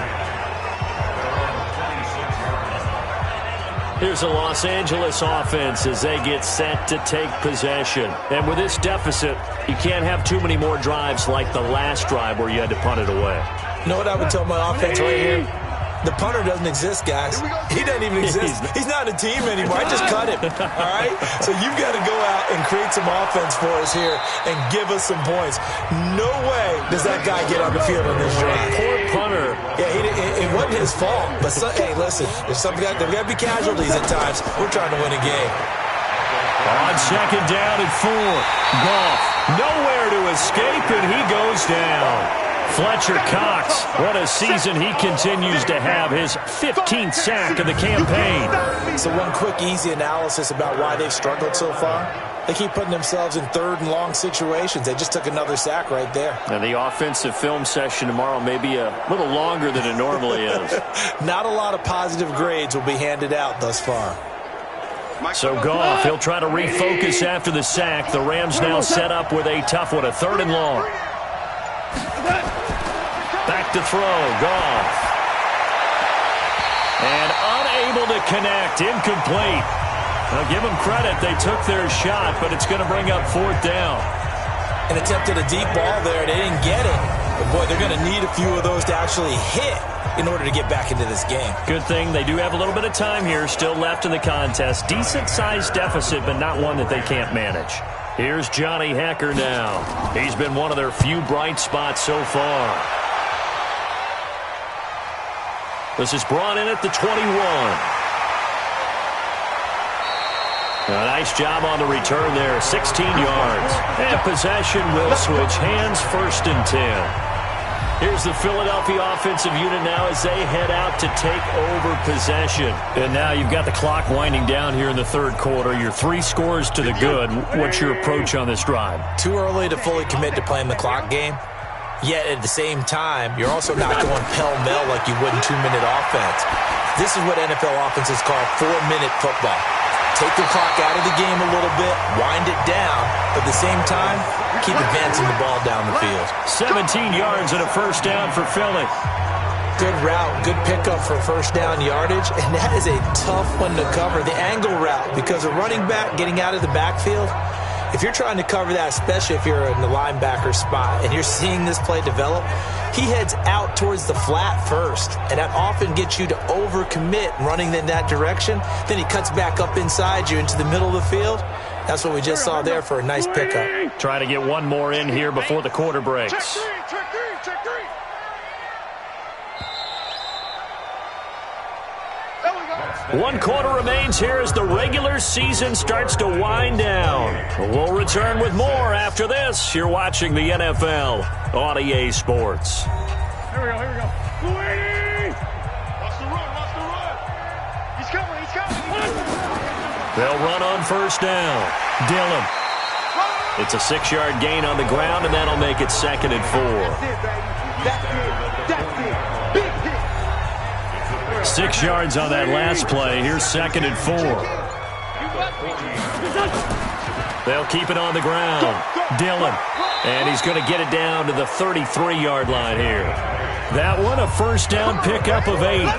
Here's the Los Angeles offense as they get set to take possession. And with this deficit, you can't have too many more drives like the last drive where you had to punt it away. You know what I would tell my offense right here? The punter doesn't exist, guys. He doesn't even exist. He's not a team anymore. I just cut him, all right? So you've got to go out and create some offense for us here and give us some points. No way does that guy get on the field on this drive. Poor punter. Yeah, it wasn't his fault. But, hey, listen, there's got to be casualties at times. We're trying to win a game. On 2nd down and 4. Goff nowhere to escape, and he goes down. Fletcher Cox, what a season he continues to have, his 15th sack of the campaign. So one quick, easy analysis about why they've struggled so far. They keep putting themselves in 3rd and long situations. They just took another sack right there. And the offensive film session tomorrow may be a little longer than it normally is. Not a lot of positive grades will be handed out thus far. So Goff, he'll try to refocus after the sack. The Rams now set up with a tough one, a 3rd and long. Back to throw, Goff. And unable to connect, incomplete. Now give them credit, they took their shot, but it's going to bring up 4th down. and attempted a deep ball there. They didn't get it. But, boy, they're going to need a few of those to actually hit in order to get back into this game. Good thing they do have a little bit of time here still left in the contest. Decent-sized deficit, but not one that they can't manage. Here's Johnny Hekker now. He's been one of their few bright spots so far. This is brought in at the 21. A nice job on the return there, 16 yards. And possession will switch hands, 1st and 10. Here's the Philadelphia offensive unit now as they head out to take over possession. And now you've got the clock winding down here in the 3rd quarter. You're 3 scores to the good. What's your approach on this drive? Too early to fully commit to playing the clock game. Yet at the same time, you're also not going pell-mell like you would in 2-minute offense. This is what NFL offenses call 4-minute football. Take the clock out of the game a little bit, wind it down, but at the same time, keep advancing the ball down the field. 17 yards and a 1st down for Philly. Good route, good pickup for 1st down yardage, and that is a tough one to cover, the angle route, because a running back getting out of the backfield, if you're trying to cover that, especially if you're in the linebacker spot and you're seeing this play develop, he heads out towards the flat first, and that often gets you to overcommit running in that direction. Then he cuts back up inside you into the middle of the field. That's what we just saw there for a nice pickup. Trying to get one more in here before the quarter breaks. Check three. There we go. 1 quarter remains here as the regular season starts to wind down. We'll return with more after this. You're watching the NFL on EA Sports. Here we go. Watch the run. He's coming. They'll run on 1st down. Dillon. It's a 6-yard gain on the ground, and that'll make it 2nd and 4. That's it. Big hit. 6 yards on that last play. Here's 2nd and 4. They'll keep it on the ground. Dillon. And he's going to get it down to the 33-yard line here. That one, a 1st down pickup of 8.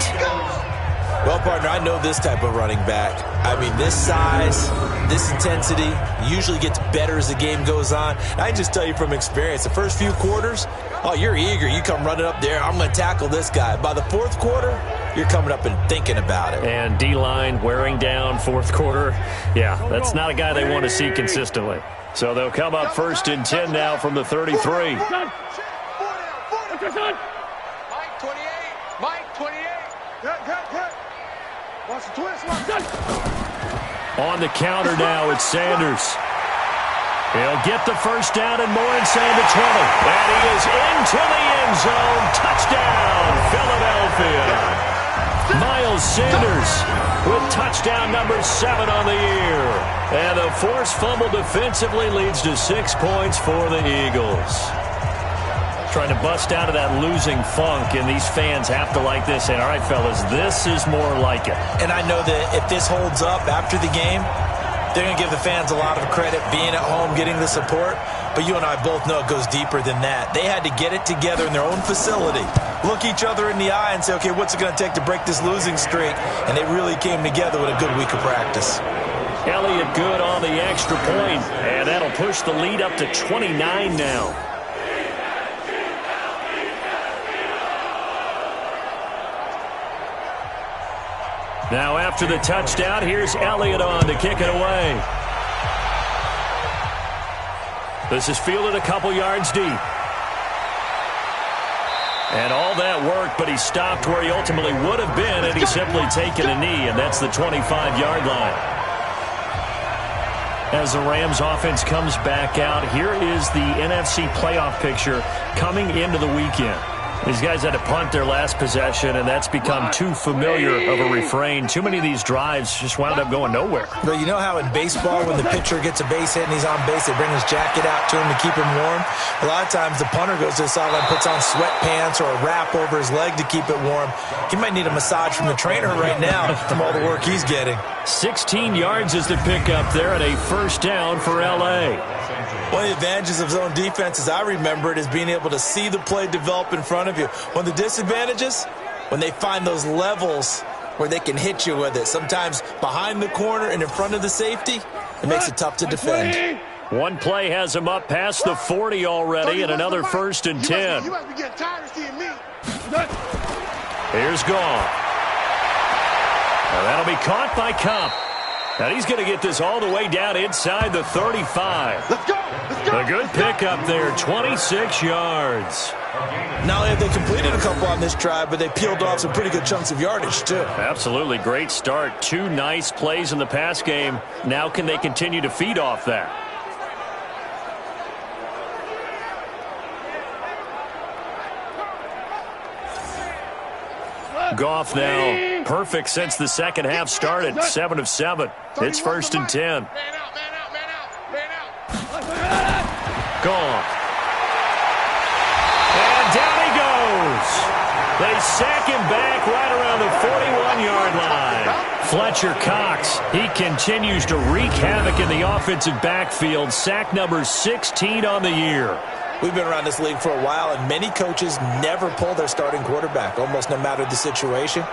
Well, partner, I know this type of running back. I mean, this size, this intensity usually gets better as the game goes on. And I just tell you from experience, the first few quarters, oh, you're eager. You come running up there, I'm going to tackle this guy. By the 4th quarter, you're coming up and thinking about it. And D-line wearing down 4th quarter. Yeah, that's not a guy they want to see consistently. So they'll come up 1st and 10 now from the 33. Mike 28. Cut. Watch the twist. On the counter now, it's Sanders. He'll get the 1st down and more inside the 20. And he is into the end zone. Touchdown, Philadelphia. Miles Sanders with touchdown number 7 on the year. And the forced fumble defensively leads to 6 points for the Eagles. Trying to bust out of that losing funk, and these fans have to like this. And all right, fellas, this is more like it. And I know that if this holds up after the game, they're going to give the fans a lot of credit being at home, getting the support. But you and I both know it goes deeper than that. They had to get it together in their own facility, look each other in the eye and say, okay, what's it going to take to break this losing streak? And they really came together with a good week of practice. Elliott good on the extra point, and that'll push the lead up to 29 now. Now after the touchdown, here's Elliott on to kick it away. This is fielded a couple yards deep. And all that work, but he stopped where he ultimately would have been, and he's simply taken a knee, and that's the 25-yard line. As the Rams offense comes back out, here is the NFC playoff picture coming into the weekend. These guys had to punt their last possession, and that's become too familiar of a refrain. Too many of these drives just wound up going nowhere. But you know how in baseball, when the pitcher gets a base hit and he's on base, they bring his jacket out to him to keep him warm? A lot of times the punter goes to the sideline, puts on sweatpants or a wrap over his leg to keep it warm. He might need a massage from the trainer right now from all the work he's getting. 16 yards is the pickup there, and a 1st down for L.A. One of the advantages of zone defense, as I remember it, is being able to see the play develop in front of you. One of the disadvantages, when they find those levels where they can hit you with it, sometimes behind the corner and in front of the safety, it makes it tough to defend. One play has him up past the 40 already, and another 1st and 10. You must be getting tired of seeing me. Here's Goff. And that'll be caught by Cup. And he's going to get this all the way down inside the 35. Let's go. Let's go. A good pickup there, 26 yards. Not only have they completed a couple on this drive, but they peeled off some pretty good chunks of yardage, too. Absolutely great start. 2 nice plays in the pass game. Now can they continue to feed off that? Goff now perfect since the second half started. 7 of 7. It's 1st and 10. Man out, man out, man out, man out. Goff. And down he goes. They sack him back right around the 41-yard line. Fletcher Cox, he continues to wreak havoc in the offensive backfield. Sack number 16 on the year. We've been around this league for a while, and many coaches never pull their starting quarterback, almost no matter the situation.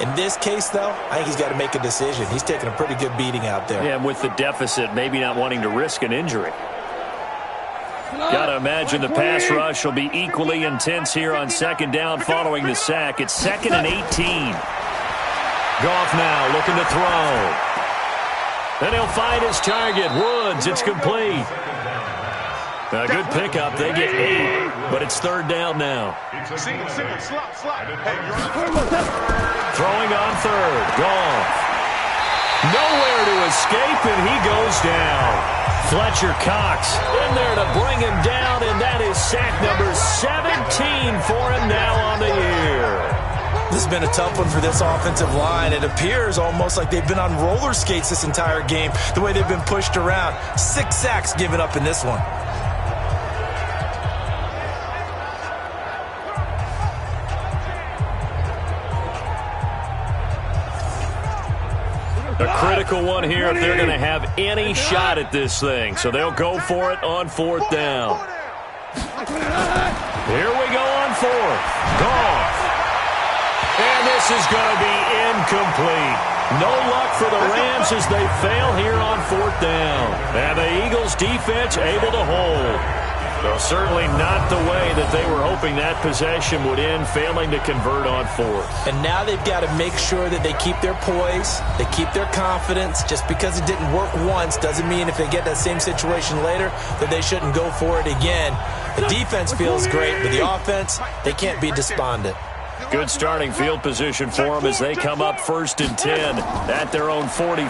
In this case, though, I think he's got to make a decision. He's taking a pretty good beating out there. Yeah, and with the deficit, maybe not wanting to risk an injury. Got to imagine the pass rush will be equally intense here on 2nd down following the sack. It's 2nd and 18. Goff now looking to throw. Then he'll find his target. Woods, it's complete. A good pickup. They get 8, but it's 3rd down now. Single, slot. Throwing on 3rd. Goff. Nowhere to escape, and he goes down. Fletcher Cox in there to bring him down, and that is sack number 17 for him now on the year. This has been a tough one for this offensive line. It appears almost like they've been on roller skates this entire game, the way they've been pushed around. 6 sacks given up in this one. A critical one here if they're going to have any shot at this thing. So they'll go for it on 4th down. Here we go on 4th. Goff. And this is going to be incomplete. No luck for the Rams as they fail here on 4th down. And the Eagles defense able to hold. Well, certainly not the way that they were hoping that possession would end, failing to convert on 4th. And now they've got to make sure that they keep their poise, they keep their confidence. Just because it didn't work once doesn't mean if they get that same situation later that they shouldn't go for it again. The defense feels great, but the offense, they can't be despondent. Good starting field position for them as they come up 1st and 10 at their own 43.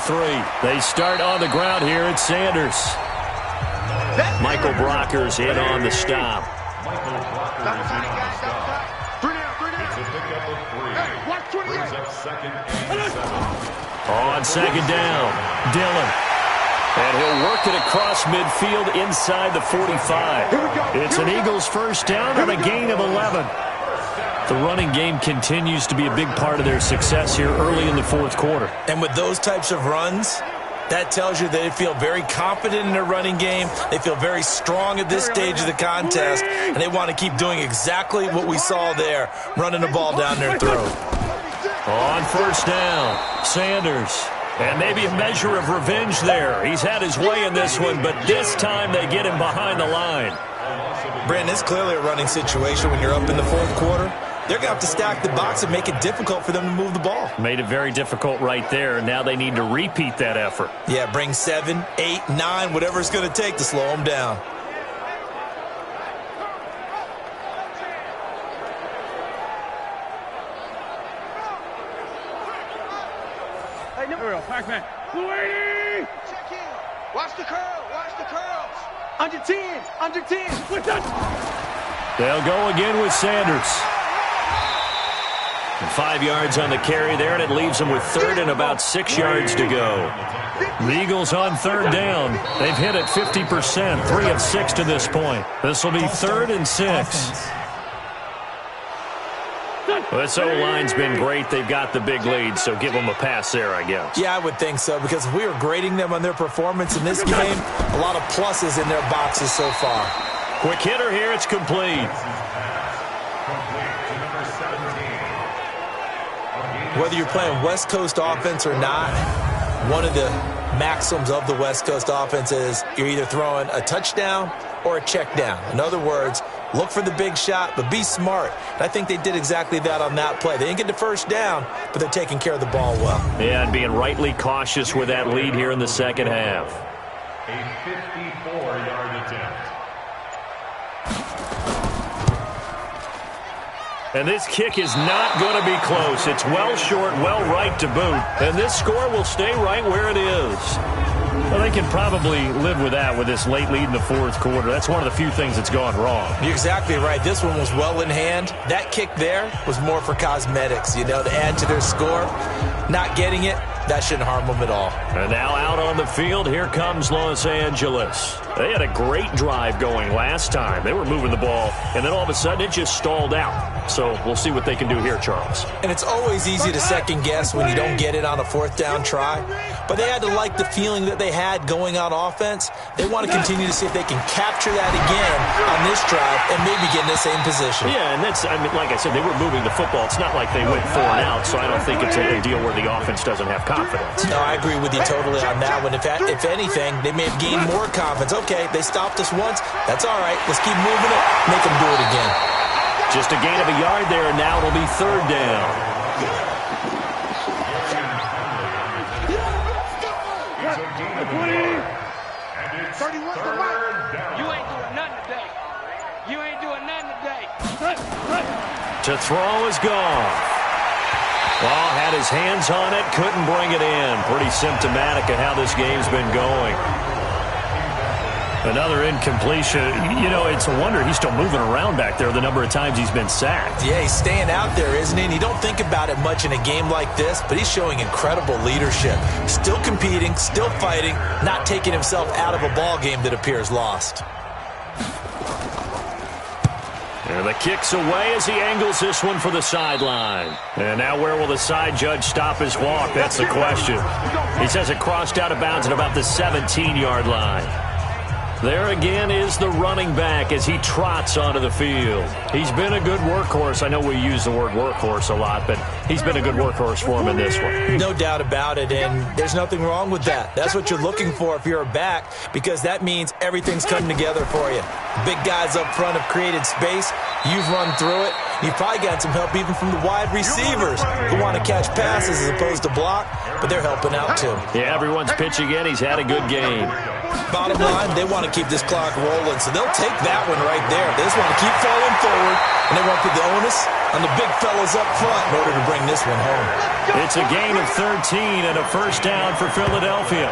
They start on the ground here at Sanders. Michael Brocker's in on the stop. On 2nd down, Dillon. And he'll work it across midfield inside the 45. It's an Eagles 1st down on a gain of 11. The running game continues to be a big part of their success here early in the 4th quarter. And with those types of runs, that tells you they feel very confident in their running game. They feel very strong at this stage of the contest, and they want to keep doing exactly what we saw there, running the ball down their throat. On 1st down, Sanders. And maybe a measure of revenge there. He's had his way in this one, but this time they get him behind the line. Brandon, it's clearly a running situation when you're up in the 4th quarter. They're going to have to stack the box and make it difficult for them to move the ball. Made it very difficult right there. Now they need to repeat that effort. Yeah, bring 7, 8, 9, whatever it's going to take to slow them down. Hey, no. Pac-Man. Check in. Watch the curl. Watch the curls. Under 10. Under 10. What's that? They'll go again with Sanders. And 5 yards on the carry there, and it leaves them with 3rd and about 6 yards to go. The Eagles on 3rd down. They've hit it 50%, 3 of 6 to this point. This will be 3rd and 6. Well, this O-line's been great. They've got the big lead, so give them a pass there, I guess. Yeah, I would think so, because if we were grading them on their performance in this game, a lot of pluses in their boxes so far. Quick hitter here, it's complete. Whether you're playing West Coast offense or not, one of the maxims of the West Coast offense is you're either throwing a touchdown or a check down. In other words, look for the big shot, but be smart. And I think they did exactly that on that play. They didn't get the first down, but they're taking care of the ball well. Yeah, and being rightly cautious with that lead here in the second half. A 54-yard attempt. And this kick is not going to be close. It's well short, well right to boot. And this score will stay right where it is. Well, they can probably live with that with this late lead in the fourth quarter. That's one of the few things that's gone wrong. You're exactly right. This one was well in hand. That kick there was more for cosmetics, to add to their score. Not getting it, that shouldn't harm them at all. And now out on the field, here comes Los Angeles. They had a great drive going last time. They were moving the ball, and then all of a sudden it just stalled out. So we'll see what they can do here, Charles. And it's always easy to second guess when you don't get it on a fourth down try. But they had to like the feeling that they had going on offense. They want to continue to see if they can capture that again on this drive and maybe get in the same position. Yeah, and that's, like I said, they were moving the football. It's not like they went 4 and out, so I don't think it's a deal where the offense doesn't have confidence. No, I agree with you totally on that one. If anything, they may have gained more confidence. Okay, they stopped us once. That's all right. Let's keep moving it. Make them do it again. Just a gain of a yard there, and now it'll be third down. You ain't doing nothing today. You ain't doing nothing today. To throw is gone. Well, had his hands on it, couldn't bring it in. Pretty symptomatic of how this game's been going. Another incompletion. It's a wonder he's still moving around back there the number of times he's been sacked. Yeah, he's staying out there, isn't he? And you don't think about it much in a game like this, but he's showing incredible leadership. Still competing, still fighting, not taking himself out of a ball game that appears lost. And the kick's away as he angles this one for the sideline. And now where will the side judge stop his walk? That's the question. He says it crossed out of bounds at about the 17-yard line. There again is the running back as he trots onto the field. He's been a good workhorse. I know we use the word workhorse a lot, but he's been a good workhorse for him in this one. No doubt about it, and there's nothing wrong with that. That's what you're looking for if you're a back, because that means everything's coming together for you. Big guys up front have created space. You've run through it. You've probably got some help even from the wide receivers who want to catch passes as opposed to block, but they're helping out too. Yeah, everyone's pitching in. He's had a good game. Bottom line, they want to keep this clock rolling, so they'll take that one right there. They just want to keep falling forward, and they want to put the onus on the big fellas up front in order to bring this one home. It's a gain of 13 and a first down for Philadelphia.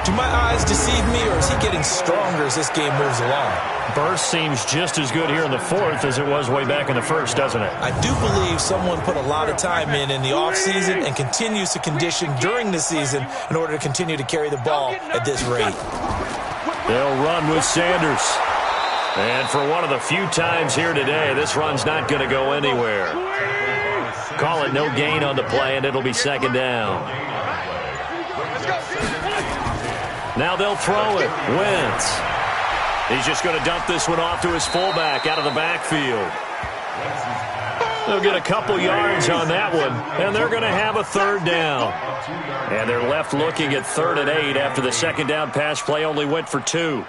Do my eyes deceive me, or is he getting stronger as this game moves along? Burst seems just as good here in the fourth as it was way back in the first, doesn't it? I do believe someone put a lot of time in the offseason and continues to condition during the season in order to continue to carry the ball at this rate. They'll run with Sanders. And for one of the few times here today, this run's not going to go anywhere. Call it no gain on the play, and it'll be second down. Now they'll throw it. Wentz. He's just going to dump this one off to his fullback out of the backfield. They'll get a couple yards on that one, and they're going to have a third down. And they're left looking at 3rd and 8 after the second down pass play only went for 2.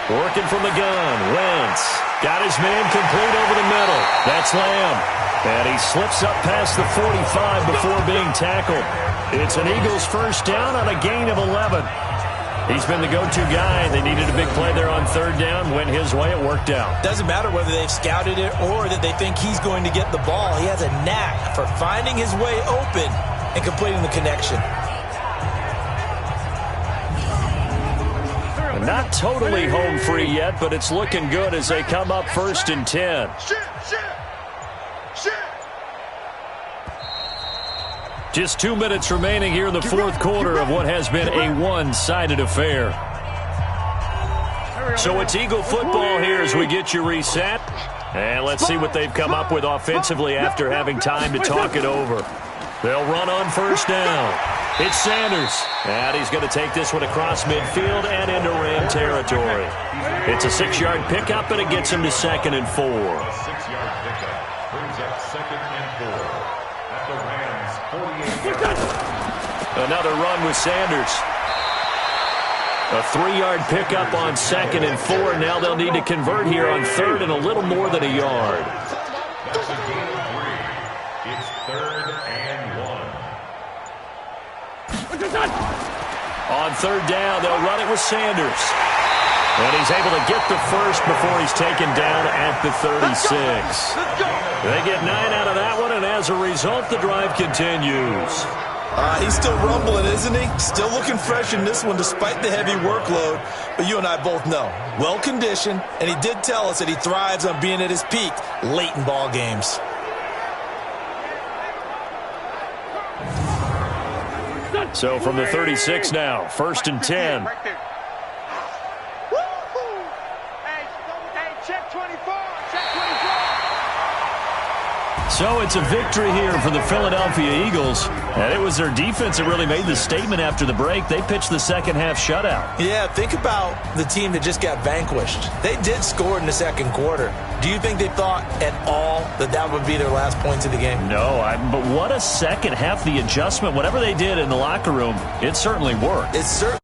Working from the gun. Wentz got his man complete over the middle. That's Lamb. And he slips up past the 45 before being tackled. It's an Eagles first down on a gain of 11. He's been the go-to guy. They needed a big play there on 3rd down. Went his way. It worked out. Doesn't matter whether they've scouted it or that they think he's going to get the ball. He has a knack for finding his way open and completing the connection. Not totally home free yet, but it's looking good as they come up 1st and 10. Just 2 minutes remaining here in the fourth quarter of what has been a one-sided affair. So it's Eagle football here as we get you reset. And let's see what they've come up with offensively after having time to talk it over. They'll run on 1st down. It's Sanders. And he's going to take this one across midfield and into Ram territory. It's a 6-yard pickup, and it gets him to 2nd and 4. 6-yard pickup brings up 2nd and 4 at the Rams' 48-yard line. Another run with Sanders. A 3-yard pickup on 2nd and 4. Now they'll need to convert here on 3rd and a little more than a yard. That's a gain of 3. It's 3rd and 1. On 3rd down, they'll run it with Sanders. And he's able to get the first before he's taken down at the 36. They get 9 out of that one, and as a result, the drive continues. He's still rumbling, isn't he? Still looking fresh in this one despite the heavy workload. But you and I both know, well-conditioned, and he did tell us that he thrives on being at his peak late in ball games. So from the 36 now, 1st and 10. So it's a victory here for the Philadelphia Eagles. And it was their defense that really made the statement after the break. They pitched the second-half shutout. Yeah, think about the team that just got vanquished. They did score in the second quarter. Do you think they thought at all that that would be their last points of the game? No, but what a second half. The adjustment, whatever they did in the locker room, it certainly worked. It certainly